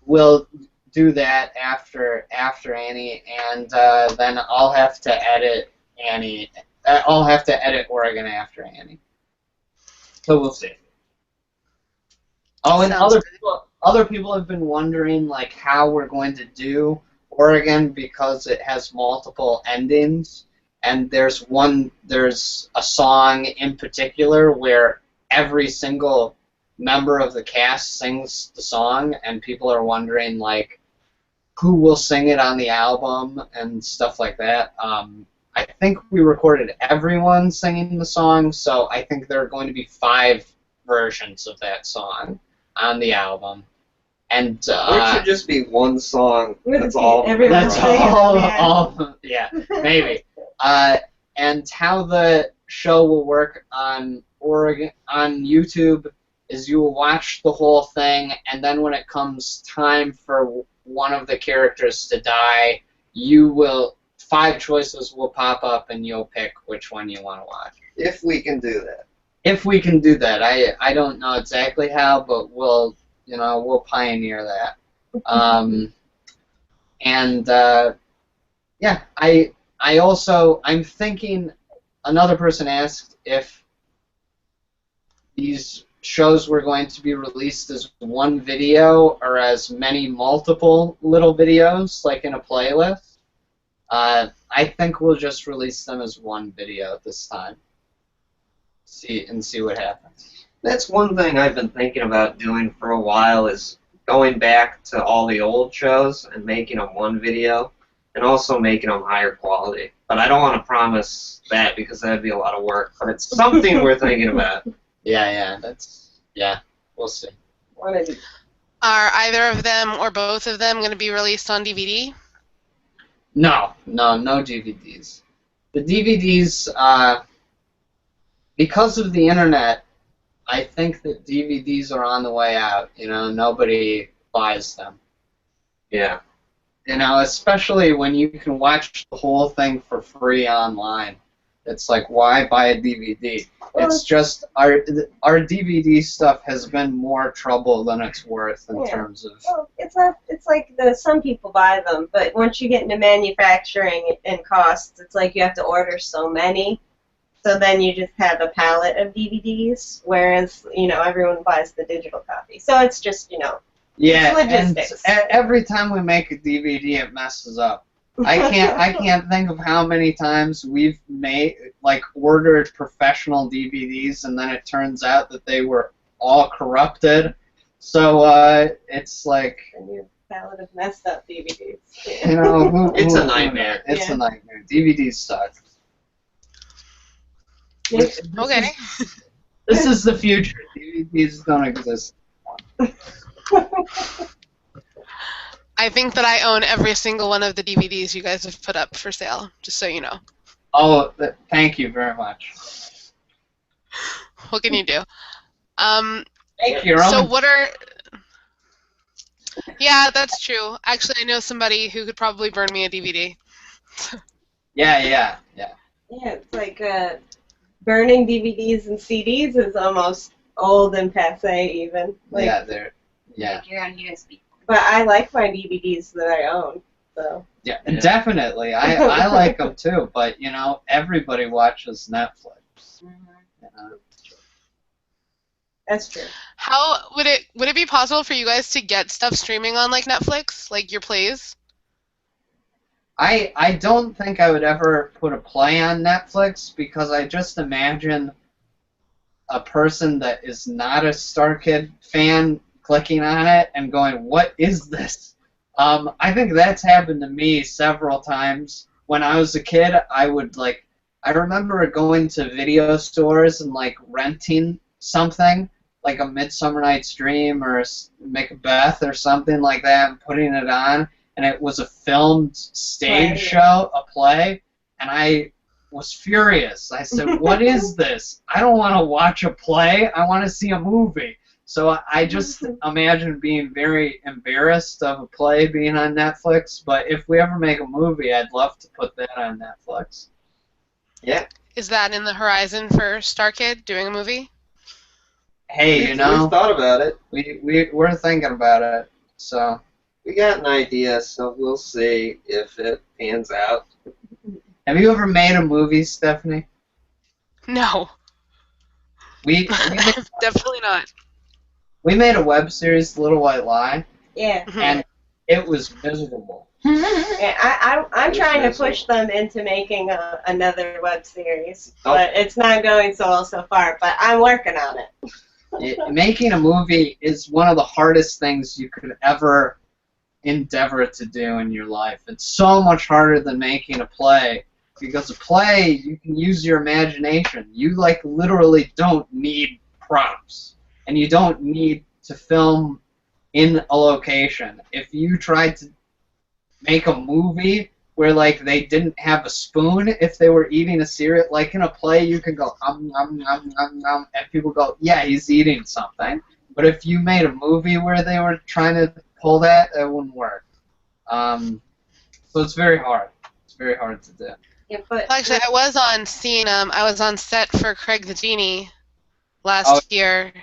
will do that after Annie, and then I'll have to edit Annie. I'll have to edit Oregon after Annie. So we'll see. Oh, and other people have been wondering like how we're going to do Oregon because it has multiple endings, and there's a song in particular where every single member of the cast sings the song, and people are wondering like who will sing it on the album and stuff like that. I think we recorded everyone singing the song, so I think there are going to be 5 versions of that song on the album, and It should just be one song. That's Would all. everyone that's sing it? all. Yeah, maybe. And how the show will work on Oregon on YouTube is you will watch the whole thing, and then when it comes time for one of the characters to die, 5 choices will pop up, and you'll pick which one you want to watch. If we can do that. If we can do that, I don't know exactly how, but we'll pioneer that. Yeah, I'm thinking. Another person asked if these shows were going to be released as one video or as multiple little videos, like in a playlist. I think we'll just release them as one video this time. See what happens. That's one thing I've been thinking about doing for a while is going back to all the old shows and making them one video, and also making them higher quality. But I don't want to promise that because that'd be a lot of work. But it's something we're thinking about. Yeah, we'll see. Are either of them or both of them going to be released on DVD? No DVDs. The DVDs, because of the internet, I think that DVDs are on the way out. Nobody buys them. Yeah. Especially when you can watch the whole thing for free online. It's like, why buy a DVD? It's just our DVD stuff has been more trouble than it's worth in terms of. Well, it's like some people buy them, but once you get into manufacturing and costs, it's like you have to order so many. So then you just have a palette of DVDs, whereas everyone buys the digital copy. So it's just Yeah, it's and logistics. every time we make a DVD, it messes up. I can't think of how many times we've ordered professional DVDs, and then it turns out that they were all corrupted. So it's like And your palette of messed up DVDs. It's a nightmare. It's a nightmare. DVDs suck. Okay. This is the future. DVDs don't exist. I think that I own every single one of the DVDs you guys have put up for sale, just so you know. Oh, thank you very much. What can you do? Make your So own. what are... Yeah, that's true. Actually, I know somebody who could probably burn me a DVD. Yeah. Yeah, it's like burning DVDs and CDs is almost old and passe even. Like, Yeah, they're. Yeah. Like you're on USB. but I like my DVDs that I own. So. Yeah, definitely. I like them too, but you know, everybody watches Netflix. Mhm. You know? That's true. How would it be possible for you guys to get stuff streaming on like Netflix, like your plays? I don't think I would ever put a play on Netflix because I just imagine a person that is not a StarKid fan clicking on it and going, "What is this?" I think that's happened to me several times. When I was a kid, I remember going to video stores and like renting something, like A Midsummer Night's Dream or Macbeth or something like that, and putting it on, and it was a filmed stage show, a play, and I was furious. I said, "What is this? I don't want to watch a play. I want to see a movie." So I just imagine being very embarrassed of a play being on Netflix, but if we ever make a movie, I'd love to put that on Netflix. Yeah. Is that in the horizon for StarKid doing a movie? Hey, We've thought about it. we're thinking about it, so. We got an idea, so we'll see if it pans out. Have you ever made a movie, Stephanie? No, We definitely not. we made a web series, Little White Lie, Yeah. and it was miserable. Yeah, I'm trying to push them into making another web series, but it's not going so well so far. But I'm working on it. Making a movie is one of the hardest things you could ever endeavor to do in your life. It's so much harder than making a play, because a play, you can use your imagination. You like literally don't need props, and you don't need to film in a location. If you tried to make a movie where like they didn't have a spoon if they were eating a cereal, like in a play you can go nom nom nom, and people go, yeah, he's eating something. But if you made a movie where they were trying to pull that, it wouldn't work. So it's very hard. It's very hard to do. Yeah, but Actually, I was on set for Craig the Genie last year.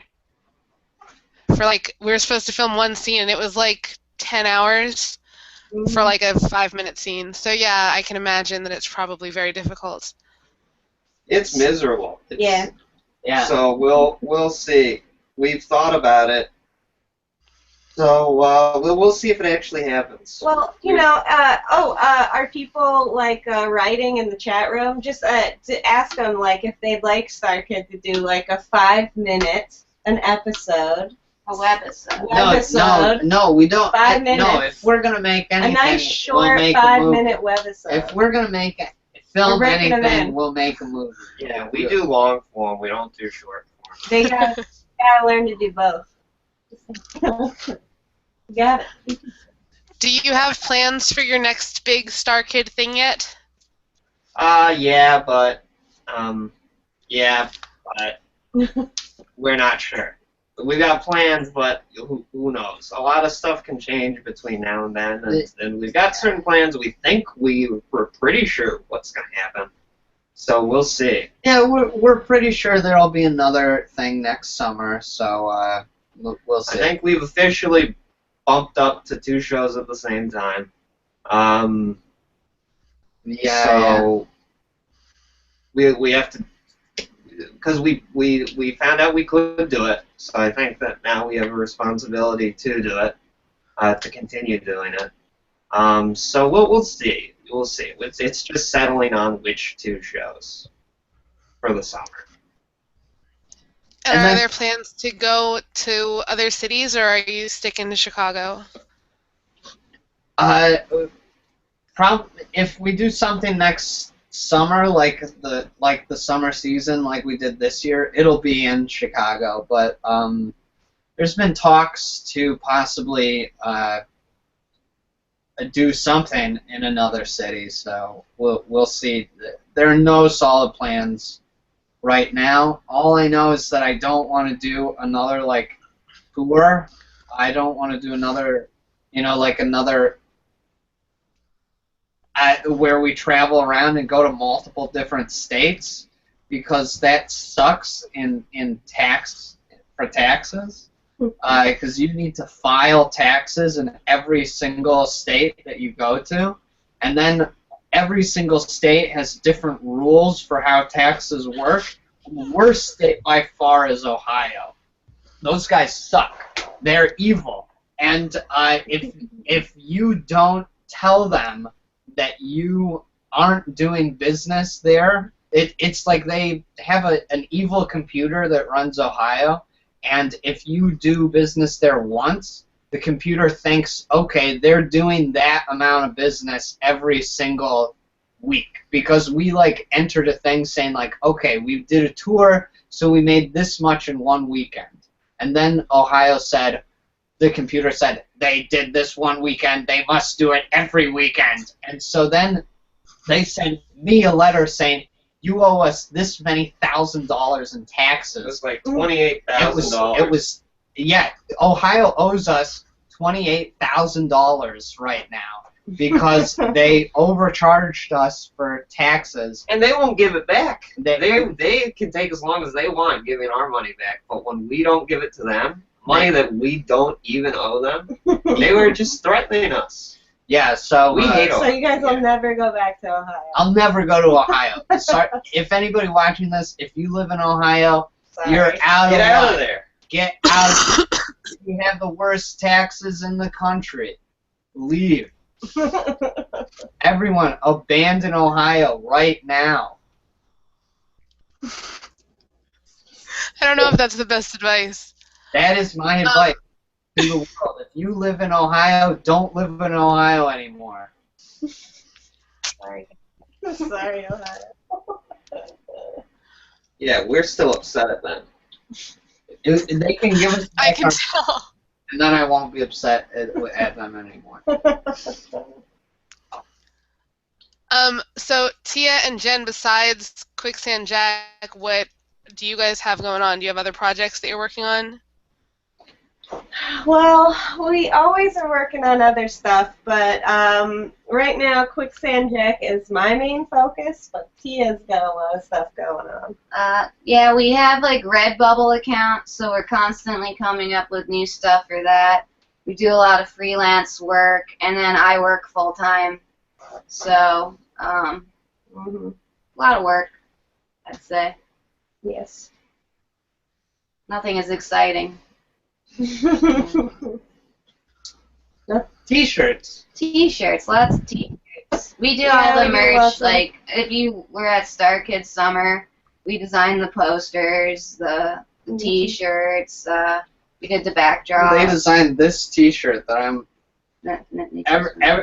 For like, we were supposed to film one scene, and it was like 10 hours for like a 5-minute scene. So yeah, I can imagine that it's probably very difficult. It's miserable. Yeah. So we'll see. We've thought about it. So we'll see if it actually happens. Well, you know, are people like writing in the chat room? Just to ask them like if they'd like StarKid to do like a 5-minute an episode. A webisode. No, we don't. 5 minutes. No, if we're gonna make anything, A nice short we'll make 5-minute webisode. If we're gonna film We're breaking them anything, in. we'll make a movie. Yeah, we do long form. We don't do short form. They gotta learn to do both. Got it. Do you have plans for your next big StarKid thing yet? Yeah, but we're not sure. We got plans, but who knows? A lot of stuff can change between now and then, and we've got certain plans. We think we're pretty sure what's going to happen, so we'll see. Yeah, we're pretty sure there'll be another thing next summer, so we'll see. I think we've officially bumped up to 2 shows at the same time. So we have to, because we found out we could do it. So I think that now we have a responsibility to do it, to continue doing it. So we'll see. We'll see. It's just settling on which 2 shows for the summer. And are there plans to go to other cities, or are you sticking to Chicago? If we do something next summer, like the summer season, like we did this year, it'll be in Chicago. But there's been talks to possibly do something in another city, so we'll see. there are no solid plans right now. All I know is that I don't want to do another like tour. I don't want to do another, like another where we travel around and go to multiple different states, because that sucks in taxes. Because you need to file taxes in every single state that you go to, and then every single state has different rules for how taxes work. And the worst state by far is Ohio. Those guys suck. They're evil. And if you don't tell them that you aren't doing business there, it's like they have an evil computer that runs Ohio, and if you do business there once, the computer thinks, okay, they're doing that amount of business every single week, because we like entered a thing saying like, okay, we did a tour, so we made this much in one weekend. And then Ohio said, the computer said, they did this one weekend, they must do it every weekend. And so then they sent me a letter saying, you owe us this many $1,000 in taxes. It was like $28,000. It was, yeah, Ohio owes us $28,000 right now because they overcharged us for taxes. And they won't give it back. They can take as long as they want giving our money back, but when we don't give it to them, money that we don't even owe them, they were just threatening us. Yeah, so we hate So you guys will never go back to Ohio. I'll never go to Ohio. Sorry, if anybody watching this, if you live in Ohio, you're out Get of out luck. of there. Get out. You have the worst taxes in the country. Leave. Everyone, abandon Ohio right now. I don't know if that's the best advice. That is my advice to the world. If you live in Ohio, don't live in Ohio anymore. Sorry. Sorry, Ohio. Yeah, we're still upset at them. They can give us I can tell. and then I won't be upset at them anymore. So Teia and Jen, besides Quicksand Jack, what do you guys have going on? Do you have other projects that you're working on? Well, we always are working on other stuff, but right now Quicksand Jack is my main focus, but Tia's got a lot of stuff going on. Yeah, we have like Redbubble accounts, so we're constantly coming up with new stuff for that. We do a lot of freelance work, and then I work full time, so a lot of work, I'd say. Yes. Nothing is exciting. T-shirts. T-shirts, lots of T-shirts. We do Yeah, all the we do merch. lots of- Like if you were at StarKid Summer, we designed the posters, the T-shirts. We did the backdrops. They designed this T-shirt that I'm.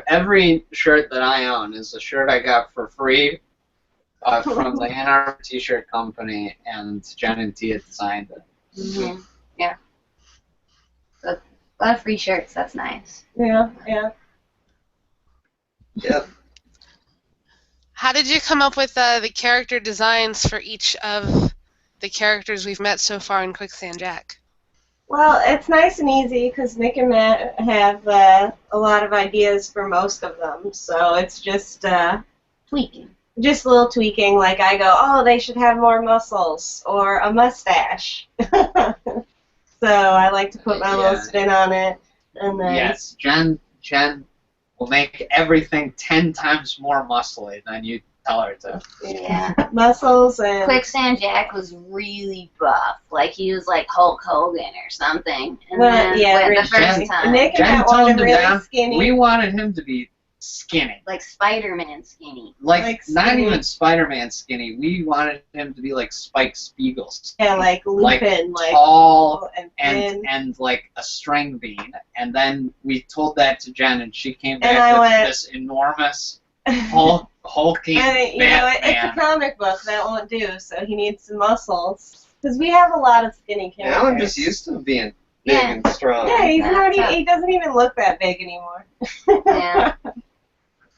Every shirt that I own is a shirt I got for free from the Ann Arbor T-shirt company, and Jen and Tia designed it. Yeah. So, a lot of free shirts. That's nice. Yeah. Yep. How did you come up with the character designs for each of the characters we've met so far in Quicksand Jack? Well, it's nice and easy because Nick and Matt have a lot of ideas for most of them, so it's just Tweaking. just a little tweaking. Like I go, oh, they should have more muscles or a mustache. So I like to put my little spin on it, and then Yes, Jen will make everything 10 times more muscly than you tell her to. Yeah. muscles and Quicksand Jack was really buff. Like he was like Hulk Hogan or something. And Well, then yeah, the Rich first Jen- time, Nick and Jen Matt wanted toned him really down. skinny. We wanted him to be skinny. like Spider-Man skinny. Like not skinny. even Spider-Man skinny. We wanted him to be like Spike Spiegel. Yeah, like Lupin, like tall and and thin. and like a string bean. And then we told that to Jen, and she came And back I with went- this enormous hulking And you know, it's a Batman. comic book that won't do, so he needs some muscles. Because we have a lot of skinny characters. Now I'm just used to being big Yeah. and strong. Yeah, he's That's not. tough. He doesn't even look that big anymore. Yeah.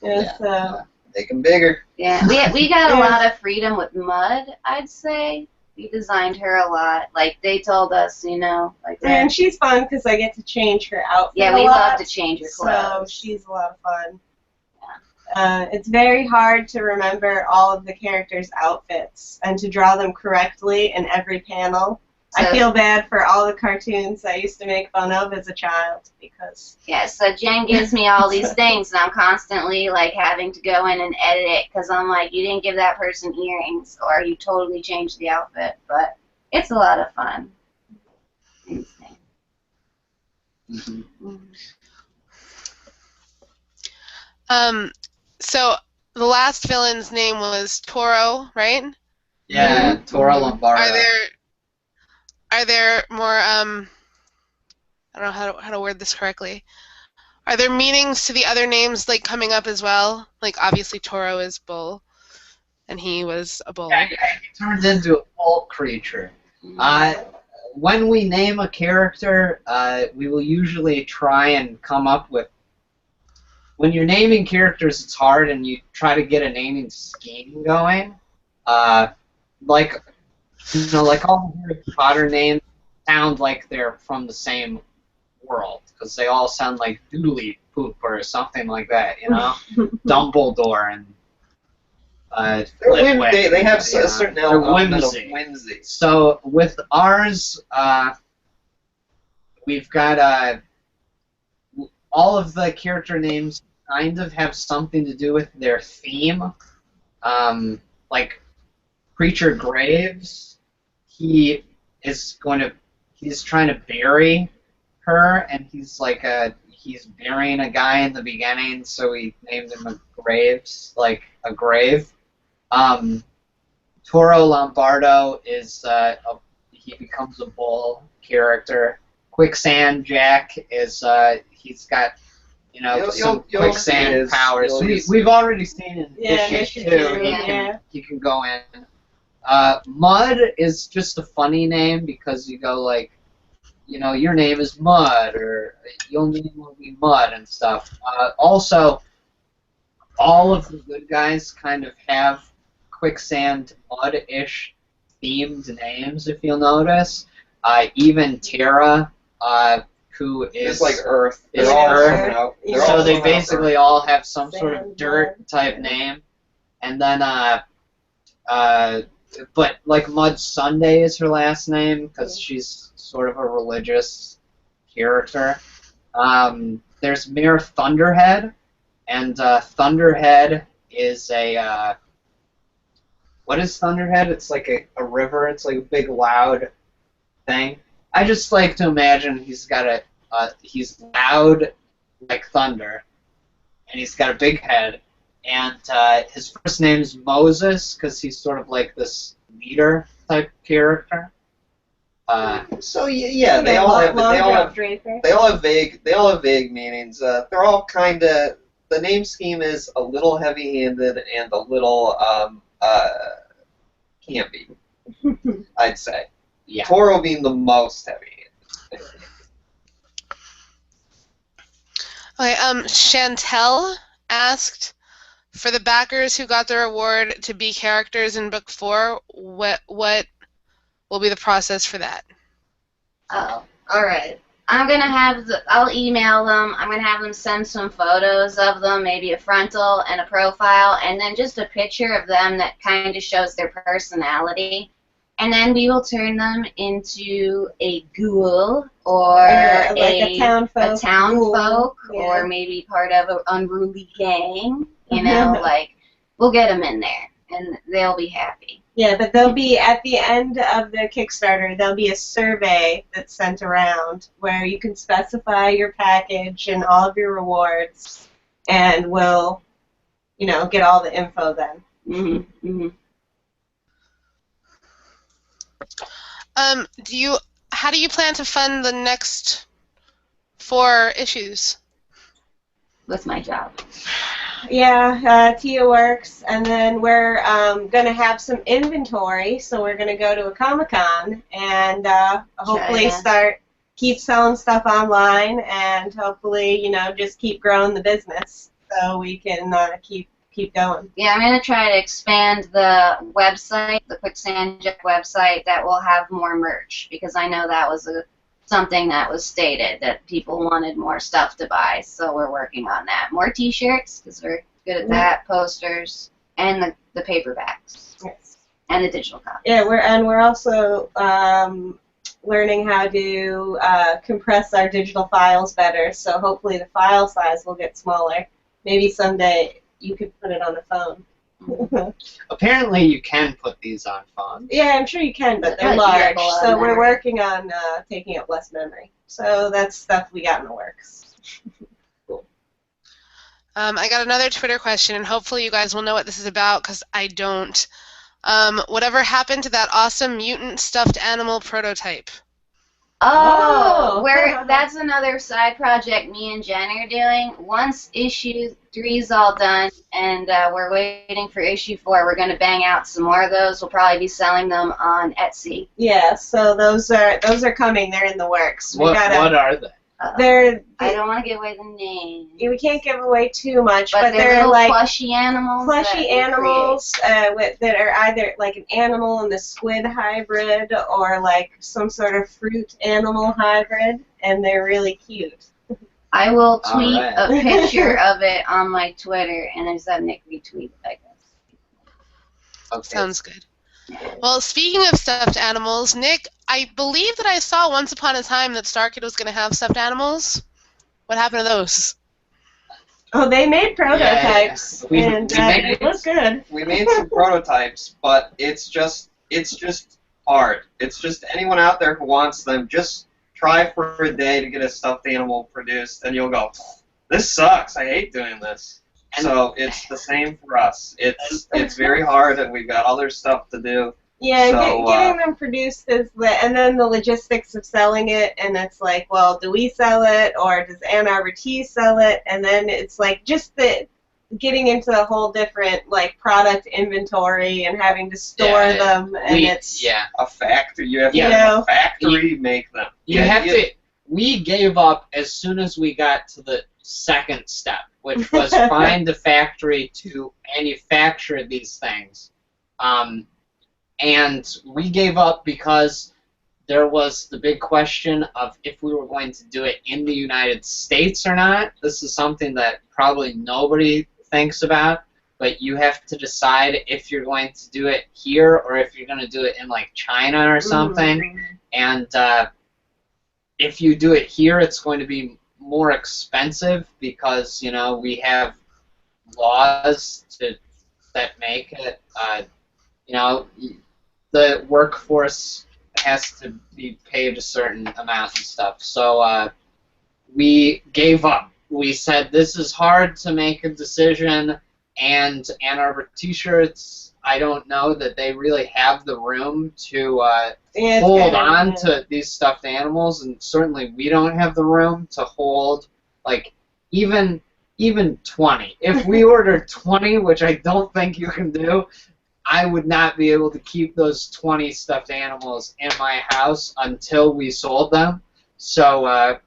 Yeah, so Make them bigger. Yeah, we got a lot of freedom with Mud, I'd say. We designed her a lot. Like, they told us, you know, like that. And she's fun because I get to change her outfit. Yeah, we love to change her So clothes. she's a lot of fun. It's very hard to remember all of the characters' outfits and to draw them correctly in every panel. I feel bad for all the cartoons I used to make fun of as a child because... Yeah, so Jen gives me all these things, and I'm constantly, like, having to go in and edit it because I'm like, you didn't give that person earrings, or you totally changed the outfit. But it's a lot of fun. So the last villain's name was Toro, right? Yeah, Toro Lombardo. Are there more I don't know how to word this correctly. Are there meanings to the other names like coming up as well? Like obviously Toro is bull, and he was a bull. Yeah, he turns into a bull creature. When we name a character, we will usually try and come up with. When you're naming characters, it's hard, and you try to get a naming scheme going. Like all the Harry Potter names sound like they're from the same world, because they all sound like doodly poop or something like that, you know? Dumbledore and they have a certain element of whimsy. So with ours, we've got all of the character names kind of have something to do with their theme. Like Preacher Graves, he's trying to bury her, and he's burying a guy in the beginning, so we named him a grave. Toro Lombardo is he becomes a bull character. Quicksand Jack is he's got some quicksand powers. We've already seen in issue 2. He can go in. Mud is just a funny name because you go like, your name is Mud, or your name will be Mud and stuff. Also, all of the good guys kind of have Quicksand Mud-ish themed names, if you'll notice. Even Terra, who is like Earth. Is Earth. So they basically all have some sort of dirt type name. And then, but like Mud Sunday is her last name because she's sort of a religious character. There's Mayor Thunderhead, and Thunderhead is a what is Thunderhead? It's like a river. It's like a big loud thing. I just like to imagine he's loud like thunder, and he's got a big head, and his first name is Moses because he's sort of like this leader type character. So yeah, they all have vague meanings. They're all kind of, the name scheme is a little heavy-handed and a little campy, I'd say. Yeah. Toro being the most heavy-handed. Okay, Chantel asked, for the backers who got their award to be characters in Book 4, what will be the process for that? Oh, alright. I'll email them. I'm going to have them send some photos of them, maybe a frontal and a profile, and then just a picture of them that kind of shows their personality. And then we will turn them into a ghoul or like a town folk, or maybe part of an unruly gang. Like, we'll get them in there, and they'll be happy. Yeah, but there'll be, at the end of the Kickstarter, there'll be a survey that's sent around where you can specify your package and all of your rewards, and we'll, get all the info then. Mm-hmm. Mm-hmm. How do you plan to fund the next 4 issues? With my job. Yeah, Teia works, and then we're going to have some inventory, so we're going to go to a Comic-Con and hopefully keep selling stuff online, and hopefully, just keep growing the business so we can keep keep going. Yeah, I'm going to try to expand the website, the Quicksand Jack website, that will have more merch, because I know that was something that was stated, that people wanted more stuff to buy, so we're working on that. More t-shirts, because we're good at that, posters, and the paperbacks, Yes. and the digital copies. Yeah, we're also learning how to compress our digital files better, so hopefully the file size will get smaller. Maybe someday you could put it on the phone. Apparently, you can put these on phones. Yeah, I'm sure you can, but they're large, so we're working on taking up less memory. So that's stuff we got in the works. Cool. I got another Twitter question, and hopefully you guys will know what this is about, because I don't. Whatever happened to that awesome mutant stuffed animal prototype? Oh, that's another side project me and Jen are doing. Once issue 3's all done, and we're waiting for issue 4, we're going to bang out some more of those. We'll probably be selling them on Etsy. Yeah, so those are coming. They're in the works. What are they? I don't want to give away the name. We can't give away too much, But they're they're like plushy animals. That are either like an animal and the squid hybrid, or like some sort of fruit animal hybrid, and they're really cute. I will tweet Alright. a picture of it on my Twitter, and I just have Nick retweet it, I guess. Okay. Sounds good. Well, speaking of stuffed animals, Nick, I believe that I saw once upon a time that StarKid was going to have stuffed animals. What happened to those? Oh, they made prototypes, and they look good. We made some prototypes, but it's just hard. It's just anyone out there who wants them, just try for a day to get a stuffed animal produced, and you'll go, this sucks. I hate doing this. So it's the same for us. It's very hard, and we've got other stuff to do. Yeah, So, getting them produced and then the logistics of selling it, and it's like, well, do we sell it, or does Ann Arbor Tea sell it? And then it's like just getting into a whole different like product inventory and having to store them, and it's a factory. You have to Yeah. have a factory make them. We gave up as soon as we got to the second step, which was find a factory to manufacture these things. And we gave up because there was the big question of if we were going to do it in the United States or not. This is something that probably nobody thinks about, but you have to decide if you're going to do it here or if you're going to do it in like China or something. And if you do it here, it's going to be more expensive because, you know, we have laws that make it, you know, the workforce has to be paid a certain amount and stuff. So we gave up. We said this is hard to make a decision, and Ann Arbor T-shirts, I don't know that they really have the room to hold on to these stuffed animals, and certainly we don't have the room to hold like even 20. If we ordered 20, which I don't think you can do, I would not be able to keep those 20 stuffed animals in my house until we sold them. So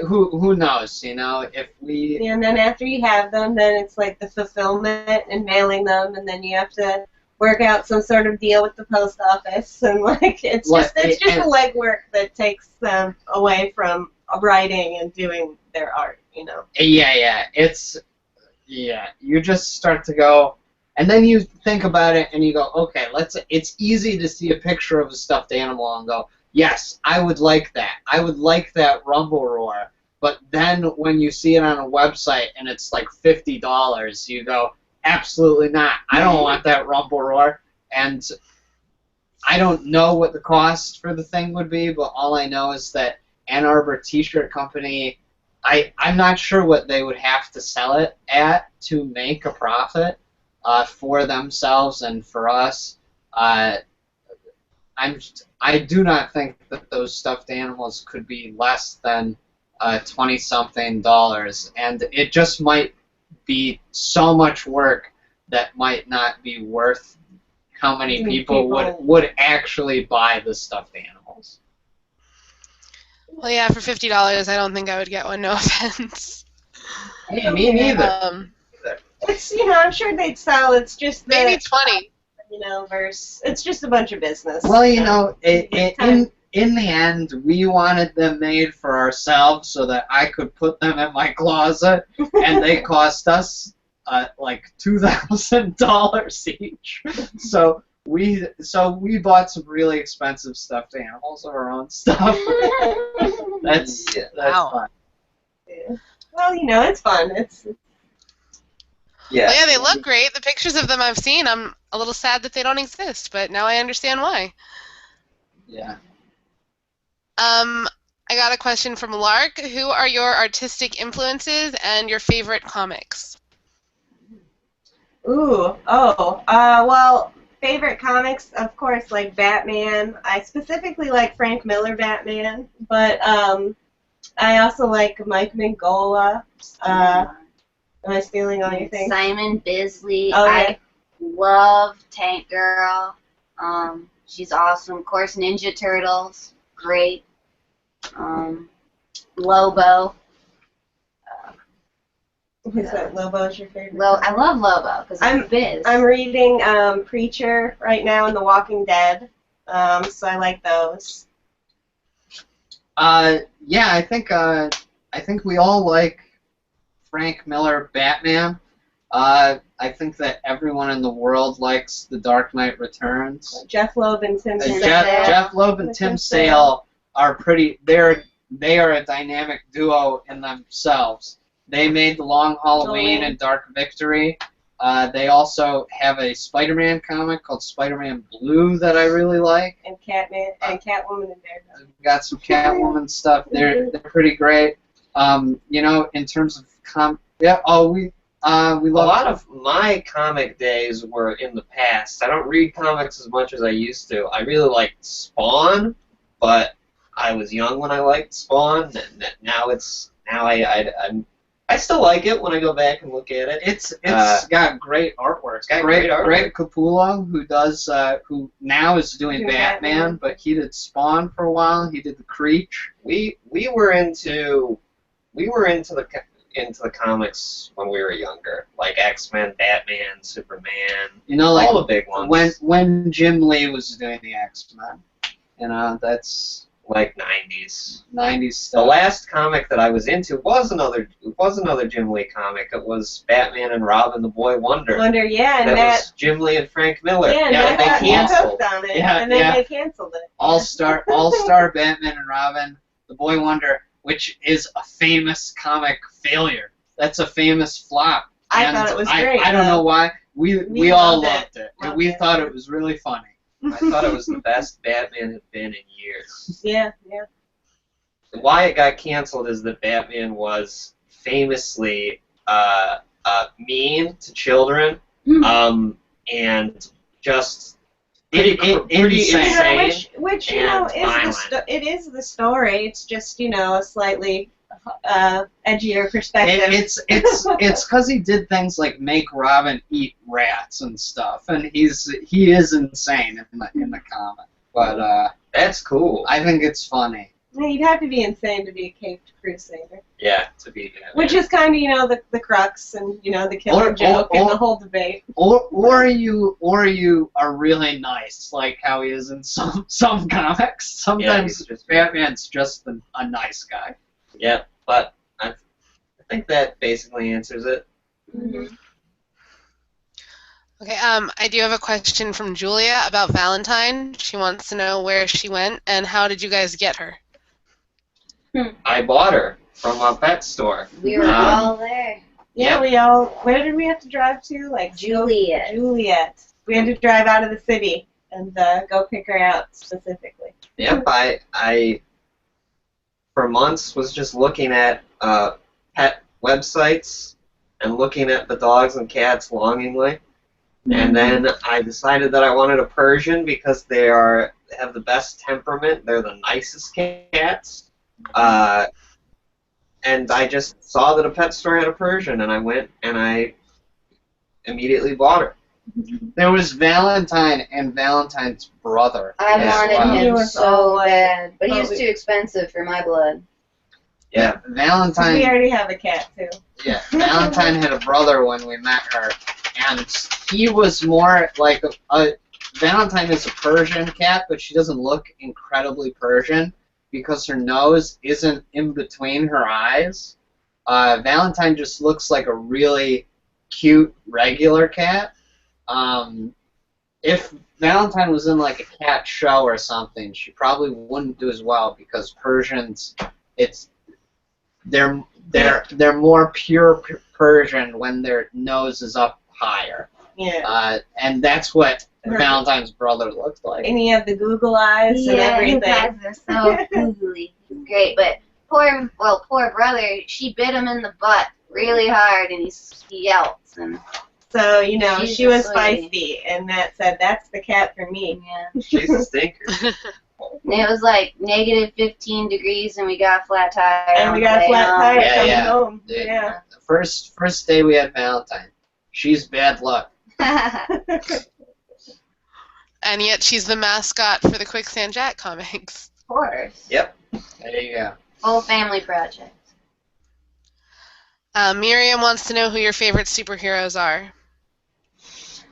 who knows, you know, if we... And then after you have them, then it's like the fulfillment and mailing them, and then you have to work out some sort of deal with the post office, and like it's just the legwork that takes them away from writing and doing their art, you know. Yeah, you just start to go, and then you think about it and you go, okay, it's easy to see a picture of a stuffed animal and go, yes, I would like that. I would like that rumble roar. But then when you see it on a website and it's like $50, you go, absolutely not. I don't want that rumble roar. And I don't know what the cost for the thing would be, but all I know is that Ann Arbor T-shirt company, I'm not sure what they would have to sell it at to make a profit for themselves and for us. I do not think that those stuffed animals could be less than $20-something, and it just might be so much work that might not be worth how many people would actually buy the stuffed animals. Well, yeah, for $50, I don't think I would get one. No offense. Hey, me neither. It's, I'm sure they'd sell. It's just the, Maybe 20. verse. It's just a bunch of business. Well, in the end, we wanted them made for ourselves so that I could put them in my closet, and they cost us like $2,000 each. So we bought some really expensive stuffed animals of our own stuff. That's Wow. fun. Yeah. Well, it's fun. Yeah. Well, yeah, they look great. The pictures of them I've seen, I'm a little sad that they don't exist, but now I understand why. Yeah. I got a question from Lark. Who are your artistic influences and your favorite comics? Well, favorite comics, of course, like Batman. I specifically like Frank Miller Batman, but I also like Mike Mignola. Am I stealing all your things? Simon Bisley. Oh, yeah. I love Tank Girl. She's awesome. Of course, Ninja Turtles. Great. Lobo. Is that Lobo's your favorite? I love Lobo because I'm Biz. I'm reading Preacher right now and The Walking Dead, so I like those. Yeah, I think we all like Frank Miller Batman. I think that everyone in the world likes The Dark Knight Returns. Jeff Loeb and Tim Sale. Jeff Loeb and Tim Sale are they are a dynamic duo in themselves. They made The Long Halloween and Dark Victory. They also have a Spider-Man comic called Spider-Man Blue that I really like. And Catwoman and Daredevil. We've got some Catwoman stuff. They're pretty great. In terms of we love a lot of my comic days were in the past. I don't read comics as much as I used to. I really liked Spawn, but I was young when I liked Spawn. Now I still like it when I go back and look at it. It's got great artwork. It's got great artwork. Greg Capullo, who now is doing Batman, but he did Spawn for a while. He did the Creech. We were into the comics when we were younger, like X-Men, Batman, Superman, all the big ones. When Jim Lee was doing the X-Men, that's like 90s stuff. The last comic that I was into was another Jim Lee comic. It was Batman and Robin, the Boy Wonder. And that was Jim Lee and Frank Miller. Yeah, they canceled. On it, and then they canceled it. All-Star Batman and Robin, the Boy Wonder, which is a famous comic failure. That's a famous flop. I thought it was great. I don't know why. We all loved it. And we thought it was really funny. I thought it was the best Batman had been in years. Yeah. Why it got canceled is that Batman was famously mean to children, and just pretty insane. Which and it is the story. It's just a slightly edgier perspective. It's because he did things like make Robin eat rats and stuff, and he is insane in the comic. But that's cool. I think it's funny. You'd have to be insane to be a caped crusader. Yeah, to be that. Which is kind of the crux and the killer joke and the whole debate. Or you are really nice, like how he is in some comics. Sometimes Batman's just a nice guy. Yeah, but I think that basically answers it. Mm-hmm. Okay, I do have a question from Julia about Valentine. She wants to know where she went and how did you guys get her? I bought her from a pet store. We were all there. Yeah, where did we have to drive to? Like Juliet. We had to drive out of the city and go pick her out specifically. Yep, I for months was just looking at pet websites and looking at the dogs and cats longingly. And then I decided that I wanted a Persian because they have the best temperament. They're the nicest cats. And I just saw that a pet store had a Persian, and I went and I immediately bought her. There was Valentine and Valentine's brother. I wanted him so bad, but he was too expensive for my blood. Yeah. Valentine. We already have a cat too. Yeah, Valentine had a brother when we met her, and he was more like a Valentine is a Persian cat, but she doesn't look incredibly Persian because her nose isn't in between her eyes. Valentine just looks like a really cute regular cat. If Valentine was in like a cat show or something, she probably wouldn't do as well because Persians, they're more pure Persian when their nose is up higher. Yeah. And that's what Valentine's brother looked like. And he had the Google eyes and Yeah, his everything. eyes are so googly. He's great, but poor brother, she bit him in the butt really hard, and he yelps. And So, She's she a was sweetie. feisty, and Matt said, that's the cat for me. yeah, She's a stinker. and it was like negative 15 degrees, and we got a flat tire. And on we the got a way flat home. tire Yeah, coming yeah. home. Dude. Yeah. The first day we had Valentine. She's bad luck. And yet she's the mascot for the Quicksand Jack comics. Of course. Yep. There you go. Full family project. Miriam wants to know who your favorite superheroes are.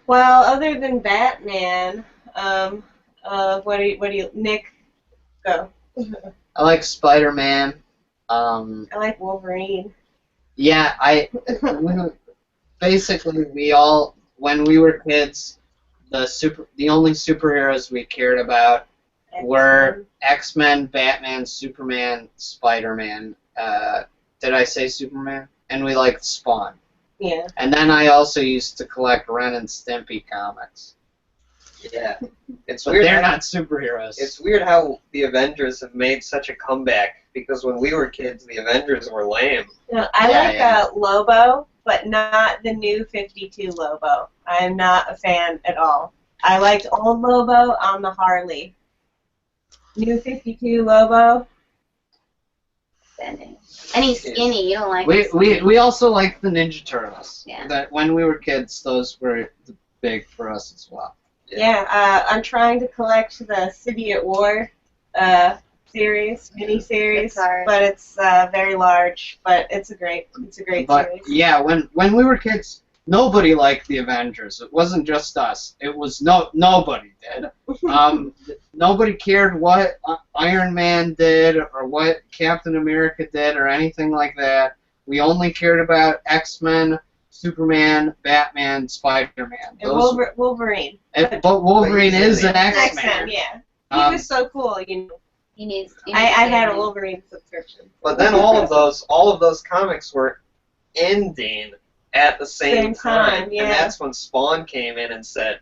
Well, other than Batman, what do you, Nick, go. I like Spider-Man. I like Wolverine. Yeah, basically we all, when we were kids, the only superheroes we cared about were X-Men, Batman, Superman, Spider-Man. Did I say Superman? And we liked Spawn. Yeah. And then I also used to collect Ren and Stimpy comics. Yeah. It's But weird. they're not superheroes. It's weird how the Avengers have made such a comeback because when we were kids, the Avengers were lame. I Yeah, like Lobo, but not the new 52 Lobo. I am not a fan at all. I liked old Lobo on the Harley. New 52 Lobo. And he's skinny. You don't like him we skinny. also liked the Ninja Turtles. Yeah. That when we were kids, those were big for us as well. Yeah, I'm trying to collect the City at War series, mini-series, It's hard. but it's very large. But it's a great But series. yeah, when we were kids, nobody liked the Avengers. It wasn't just us. It was nobody did. Nobody cared what Iron Man did or what Captain America did or anything like that. We only cared about X-Men, Superman, Batman, Spider-Man. And Wolverine. But Wolverine But he's is an X-Men, X-Man. yeah. He Um, was so cool. He needs I had a saving. Wolverine subscription. But then all of those comics were ending at the same time. yeah. And that's when Spawn came in and said,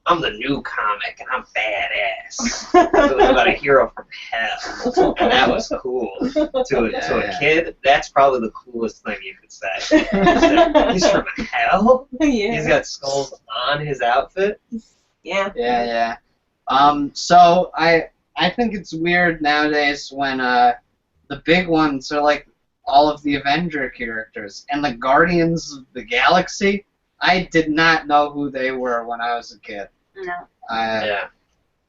I'm the new comic and I'm badass. It was about a hero from hell. And that was cool. To a kid, that's probably the coolest thing you could say. He's from hell? He's yeah. got skulls on his outfit? Yeah. Yeah. So I think it's weird nowadays when the big ones are like all of the Avenger characters and the Guardians of the Galaxy. I did not know who they were when I was a kid. No. Yeah.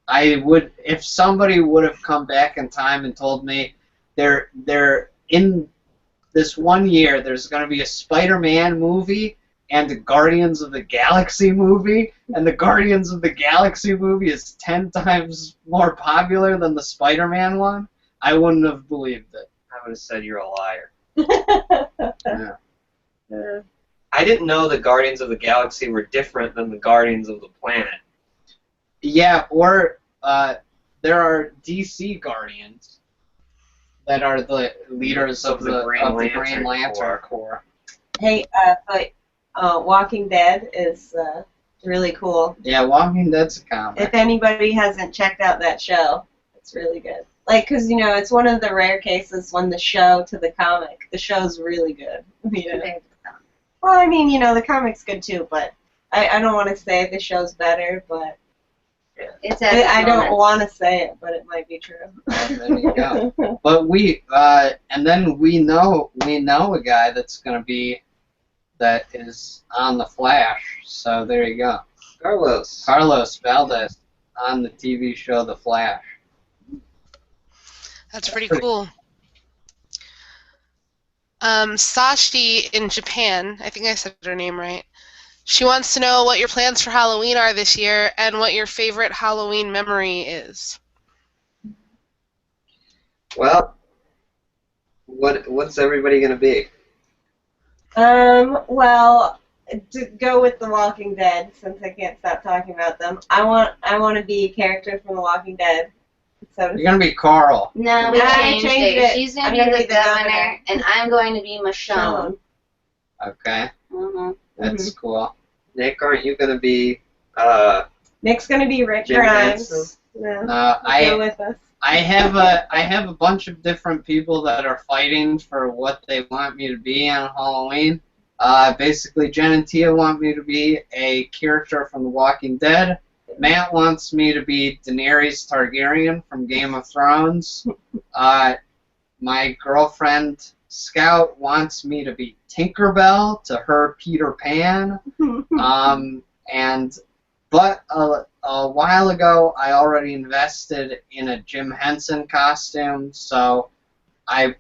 I would, if somebody would have come back in time and told me they're in this one year there's going to be a Spider-Man movie and a Guardians of the Galaxy movie, and the Guardians of the Galaxy movie is 10 times more popular than the Spider-Man one, I wouldn't have believed it. I would have said you're a liar. Yeah. I didn't know the Guardians of the Galaxy were different than the Guardians of the Planet. Yeah, or there are DC Guardians that are the leaders of the Green Lantern Corps. Hey, but Walking Dead is really cool. Yeah, Walking Dead's a comic. If anybody hasn't checked out that show, it's really good. Like, because, it's one of the rare cases when the show to the comic, the show's really good. Well, I mean, the comic's good too, but I don't want to say the show's better, but It's I don't want to say it, but it might be true. Well, there you go. But we know a guy that is on the Flash. So there you go. Carlos Valdez on the TV show The Flash. That's pretty cool. Sashi in Japan, I think I said her name right. She wants to know what your plans for Halloween are this year and what your favorite Halloween memory is. Well, what's everybody gonna be? Well, to go with The Walking Dead, since I can't stop talking about them, I want to be a character from The Walking Dead. So You're gonna be Carl. No, we I changed changed it. it. She's going I'm to gonna be be the the governor, governor. and I'm going to be Michonne. Okay, Mm-hmm. that's cool. Nick, aren't you gonna be Nick's gonna be Rick Jim Grimes. Henson? Yeah, No, go with us. I have a bunch of different people that are fighting for what they want me to be on Halloween. Basically, Jen and Teia want me to be a character from The Walking Dead. Matt wants me to be Daenerys Targaryen from Game of Thrones. My girlfriend Scout wants me to be Tinkerbell to her Peter Pan. But a while ago, I already invested in a Jim Henson costume, so I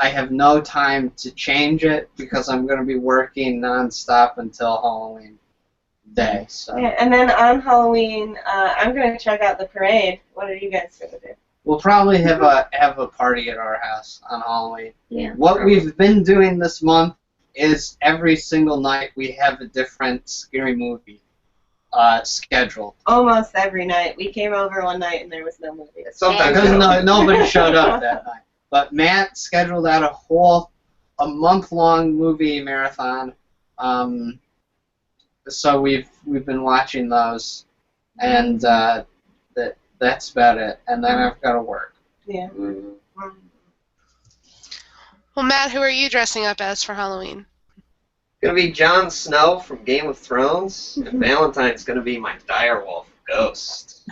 have no time to change it because I'm going to be working nonstop until Halloween day. So Yeah, and then on Halloween, I'm gonna check out the parade. What are you guys gonna do? we'll probably have a party at our house on Halloween. Yeah. What we've been doing this month is every single night we have a different scary movie scheduled. Almost every night. We came over one night and there was no movie. Sometimes Because nobody showed up that night. But Matt scheduled out a month-long movie marathon. So we've been watching those, and that's about it. And then I've got to work. Yeah. Well, Matt, who are you dressing up as for Halloween? Gonna be Jon Snow from Game of Thrones, and Valentine's gonna be my direwolf ghost.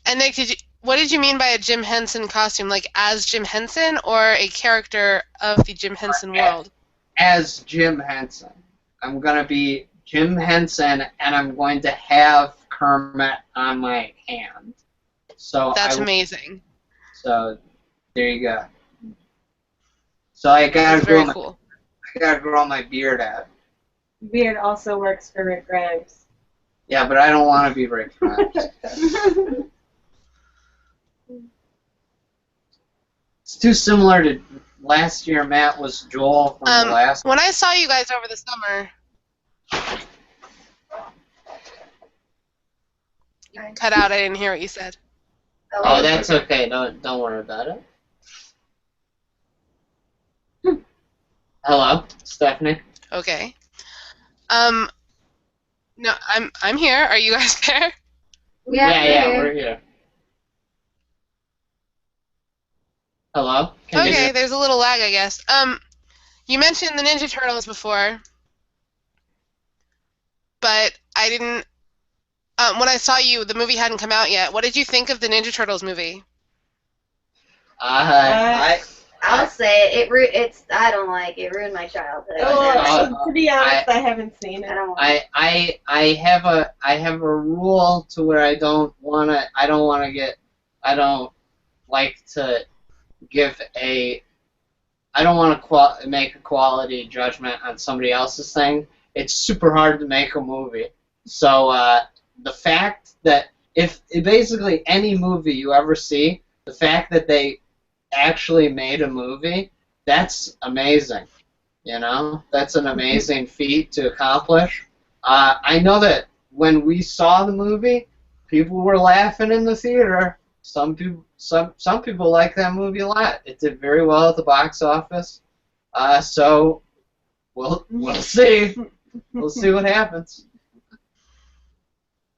And Nick, what did you mean by a Jim Henson costume? Like as Jim Henson or a character of the Jim Henson world? As Jim Henson. I'm going to be Jim Henson, and I'm going to have Kermit on my hand. So That's amazing. So there you go. So I That's gotta very cool. I gotta grow my beard out. Beard also works for Rick Grimes. Yeah, but I don't want to be Rick Grimes. It's too similar to last year. Matt was Joel from the last. When I saw you guys over the summer, you cut out. I didn't hear what you said. Oh, that's okay. Don't worry about it. Hello, Stephanie. Okay. No, I'm here. Are you guys there? Yeah, we're here. Hello? Can you Okay, hear? there's a little lag, I guess. You mentioned the Ninja Turtles before, but I didn't. When I saw you, the movie hadn't come out yet. What did you think of the Ninja Turtles movie? I'll say it. I don't like it. It ruined my childhood. To be honest, I haven't seen I it. don't like it. I have a rule to where I don't like to make a quality judgment on somebody else's thing. It's super hard to make a movie. So the fact that basically any movie you ever see, the fact that they actually made a movie, that's amazing. You know, that's an amazing feat to accomplish. I know that when we saw the movie, people were laughing in the theater. Some people like that movie a lot. It did very well at the box office. So we'll see. We'll see what happens.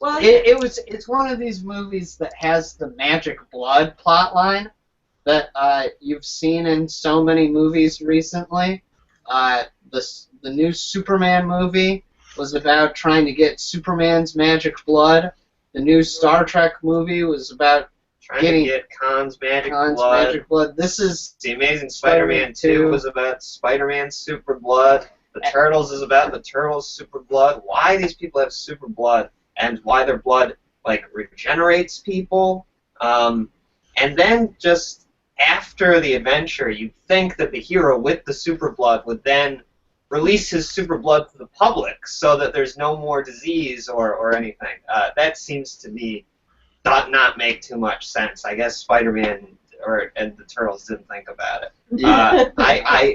Well, It's one of these movies that has the magic blood plotline that you've seen in so many movies recently. The new Superman movie was about trying to get Superman's magic blood. The new Star Trek movie was about Trying getting to get Khan's magic Khan's blood. magic blood. This is The Amazing Spider-Man 2 was about Spider-Man's super blood. The Turtles is about the Turtles' super blood. Why these people have super blood and why their blood like regenerates people. And then just after the adventure, you'd think that the hero with the super blood would then release his super blood to the public so that there's no more disease or anything. That seems to me not make too much sense. I guess Spider-Man and the Turtles didn't think about it. Yeah.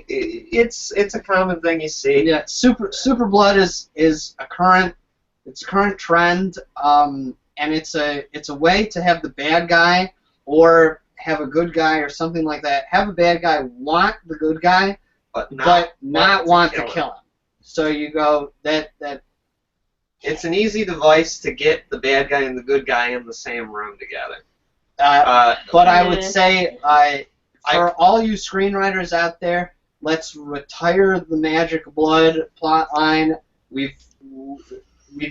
It's a common thing you see. Yeah, super blood is a current trend, and it's a way to have the bad guy or have a good guy or something like that. Have a bad guy want the good guy, but not want to kill him. So you go that. It's an easy device to get the bad guy and the good guy in the same room together. But I would say, for all you screenwriters out there, let's retire the Magic Blood plot line. We've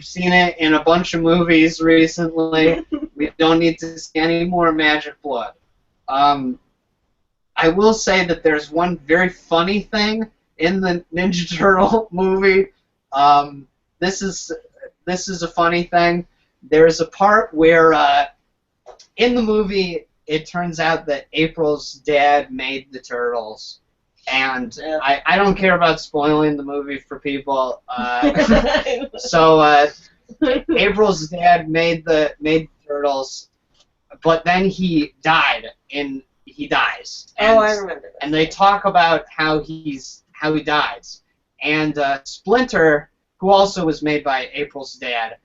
seen it in a bunch of movies recently. We don't need to see any more Magic Blood. I will say that there's one very funny thing in the Ninja Turtle movie. This is a funny thing. There's a part where in the movie it turns out that April's dad made the Turtles. And I don't care about spoiling the movie for people. So April's dad made the Turtles, but then he dies. And I remember that. And they talk about how he dies. And Splinter, who also was made by April's dad,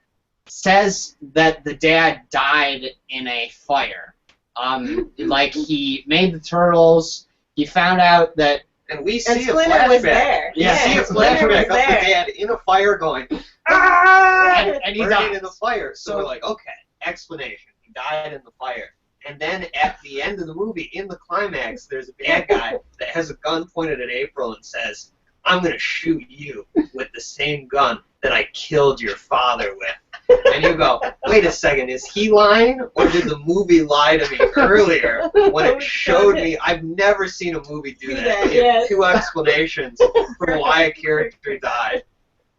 says that the dad died in a fire. Like he made the Turtles. He found out that. And we see Splinter a flashback. was there. Yeah, see a Splinter flashback was of the there. dad in a fire going, ah! And he burning dies. in the fire. So we're like, okay, explanation. He died in the fire. And then at the end of the movie, in the climax, there's a bad guy that has a gun pointed at April and says, I'm going to shoot you with the same gun that I killed your father with. And you go, wait a second, is he lying? Or did the movie lie to me earlier when it showed me? I've never seen a movie do that. They have two explanations for why a character died.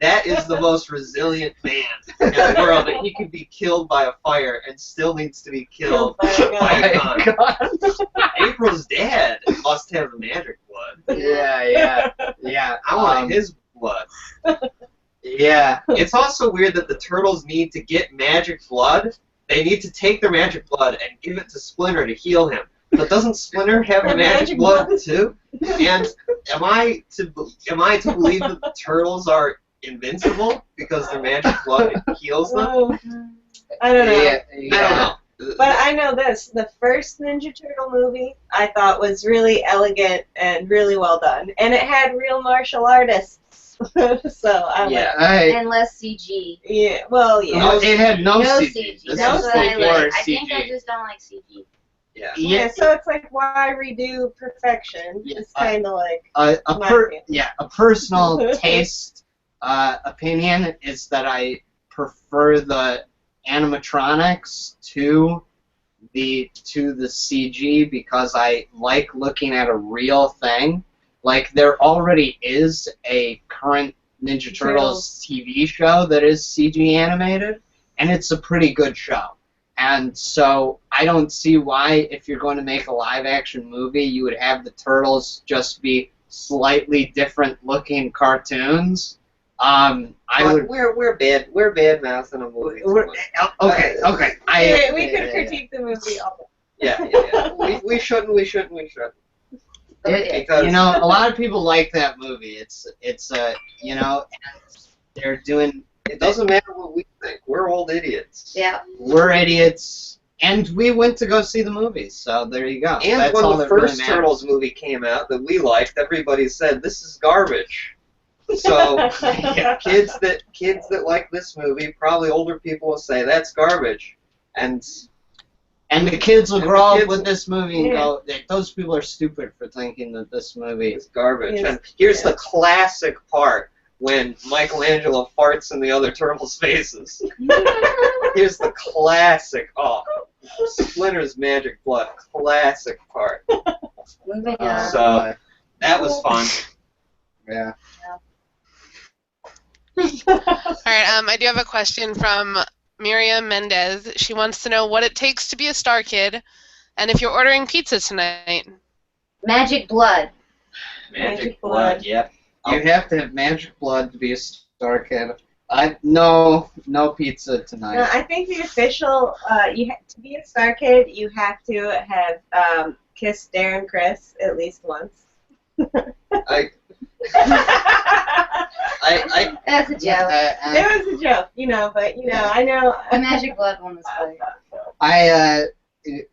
That is the most resilient man in the world. That he can be killed by a fire and still needs to be killed by a gun. April's dad must have the magic blood. Yeah. I want his blood. Yeah. It's also weird that the Turtles need to get magic blood. They need to take their magic blood and give it to Splinter to heal him. But doesn't Splinter have the magic blood too? And am I to believe that the Turtles are invincible because their magic blood heals them? I don't know. I don't know. But I know this. The first Ninja Turtle movie I thought was really elegant and really well done. And it had real martial artists. So I and less CG. Yeah, well, yeah. No, it had no CG. CG. This That's was what I before like. I CG. think I just don't like CG. Yeah. So it's like, why redo perfection? Yeah. It's kind of like a personal taste opinion is that I prefer the animatronics to the CG because I like looking at a real thing. Like, there already is a current Ninja Turtles TV show that is CG animated, and it's a pretty good show. And so I don't see why, if you're going to make a live-action movie, you would have the Turtles just be slightly different-looking cartoons. We're bad mouthing a movie. Okay. we could critique the movie all Yeah. We shouldn't. Because a lot of people like that movie. It's they're doing. It doesn't matter what we think. We're old idiots. Yeah. We're idiots, and we went to go see the movie. So there you go. And That's when all the that really first matters. Turtles movie came out that we liked, everybody said this is garbage. So kids that like this movie, probably older people will say that's garbage, and the kids will grow up with this movie and go, those people are stupid for thinking that this movie is garbage. And here's the classic part when Michelangelo farts in the other turtles' faces. Here's the classic, Splinter's magic blood, classic part. Moving on. So that was fun. Yeah. All right, I do have a question from Miriam Mendez. She wants to know what it takes to be a StarKid, And if you're ordering pizza tonight, Magic blood. Magic blood. Yep. You have to have magic blood to be a StarKid. No pizza tonight. No, I think the official, to be a StarKid, you have to have kissed Darren Criss at least once. I That's a joke. It was a joke, but I know. The magic blood one was funny.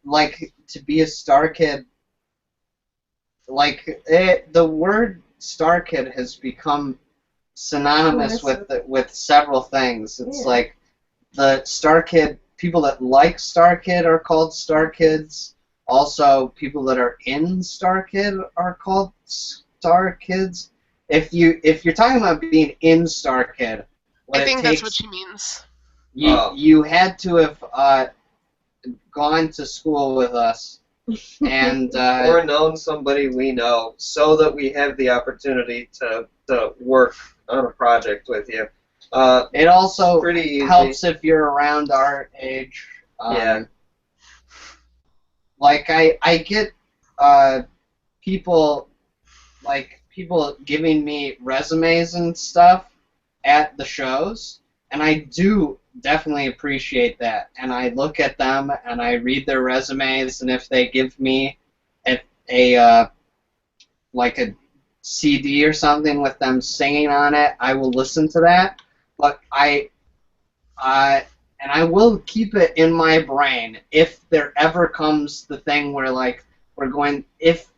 Like to be a StarKid. Like the word StarKid has become synonymous with several things. It's like the StarKid, people that like StarKid are called StarKids. Also, people that are in StarKid are called StarKids. If you're talking about being in StarKid, I think that's what she means. You had to have gone to school with us and or known somebody we know, so that we have the opportunity to work on a project with you. It also pretty easy. Helps if you're around our age. Yeah. Like I get people giving me resumes and stuff at the shows, and I do definitely appreciate that. And I look at them and I read their resumes, and if they give me a CD or something with them singing on it, I will listen to that. But I will keep it in my brain if there ever comes the thing where we're going, if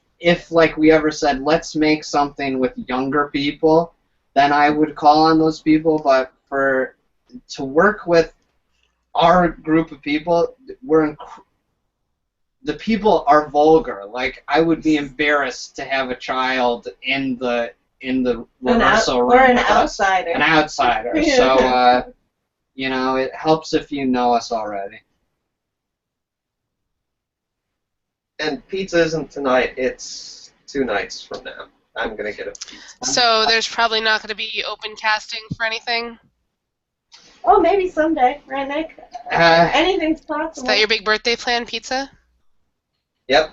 we ever said let's make something with younger people, then I would call on those people. But to work with our group of people, the people are vulgar. Like, I would be embarrassed to have a child in the rehearsal room. Or an with us. outsider. An outsider. So, it helps if you know us already. And pizza isn't tonight, it's 2 nights from now. I'm going to get a pizza. So there's probably not going to be open casting for anything? Oh, maybe someday, right, Nick? Anything's possible. Is that your big birthday plan, pizza? Yep.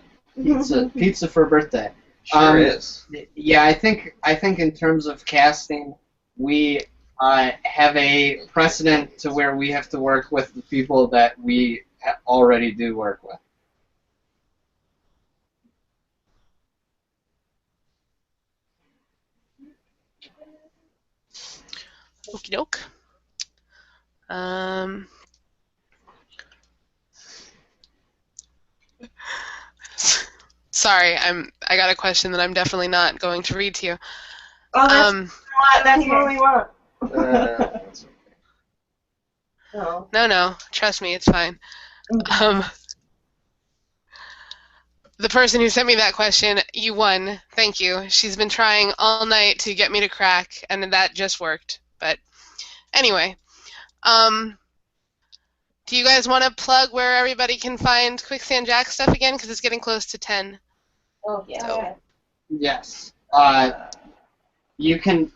Pizza for birthday. Sure is. Yeah, I think in terms of casting, we have a precedent to where we have to work with the people that we already do work with. Okie doke. Sorry, I got a question that I'm definitely not going to read to you. Oh, that's what we want. No, trust me, it's fine. The person who sent me that question, you won. Thank you. She's been trying all night to get me to crack, and that just worked. But anyway, do you guys want to plug where everybody can find Quicksand Jack stuff again? Because it's getting close to 10. Oh, yeah. So. Yes. You can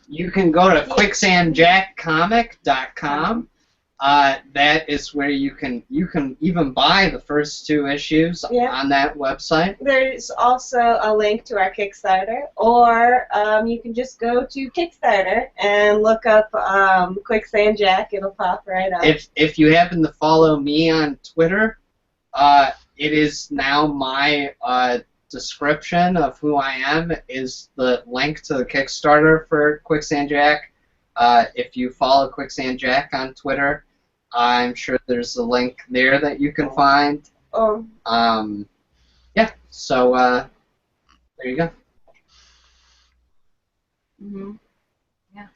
go to quicksandjackcomic.com. That is where you can even buy the first 2 issues on that website. There's also a link to our Kickstarter, or you can just go to Kickstarter and look up Quicksand Jack. It'll pop right up. If you happen to follow me on Twitter, it is now my description of who I am is the link to the Kickstarter for Quicksand Jack. If you follow Quicksand Jack on Twitter, I'm sure there's a link there that you can find. Yeah, so there you go. Mm-hmm. Yeah.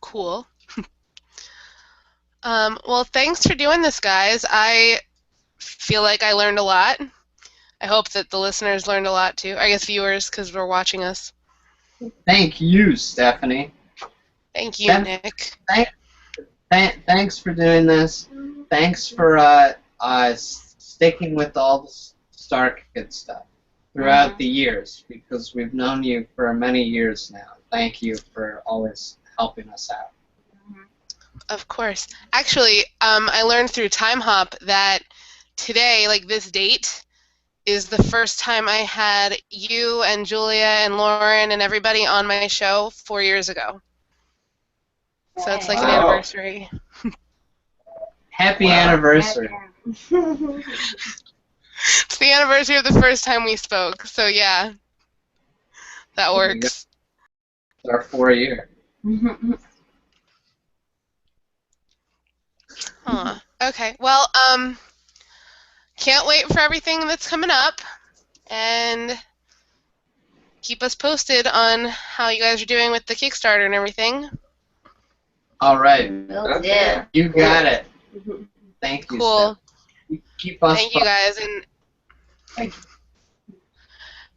Cool. Well, thanks for doing this, guys. I feel like I learned a lot. I hope that the listeners learned a lot, too. I guess viewers, because we're watching us. Thank you, Stephanie. Thank you, Nick. Thanks for doing this. Thanks for sticking with all the StarKid stuff throughout the years, because we've known you for many years now. Thank you for always helping us out. Of course. Actually, I learned through Time Hop that today, like this date, is the first time I had you and Julia and Lauren and everybody on my show 4 years ago. So it's like an Wow. anniversary. Happy Wow. anniversary. It's the anniversary of the first time we spoke. So yeah, that works. It's our 4-year. Huh. Okay. Well, can't wait for everything that's coming up, and keep us posted on how you guys are doing with the Kickstarter and everything. All right. Will Okay. You got it. Thank you, Cool. Steph. Keep us Thank you guys, and Thank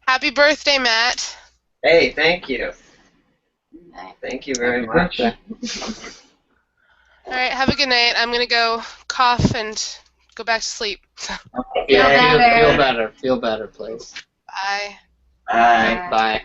happy birthday, Matt. Hey, thank you. do. Thank you very Happy much. birthday. All right. Have a good night. I'm gonna go cough and go back to sleep. Yeah, better. feel better. Feel better, please. Bye. Bye. Bye.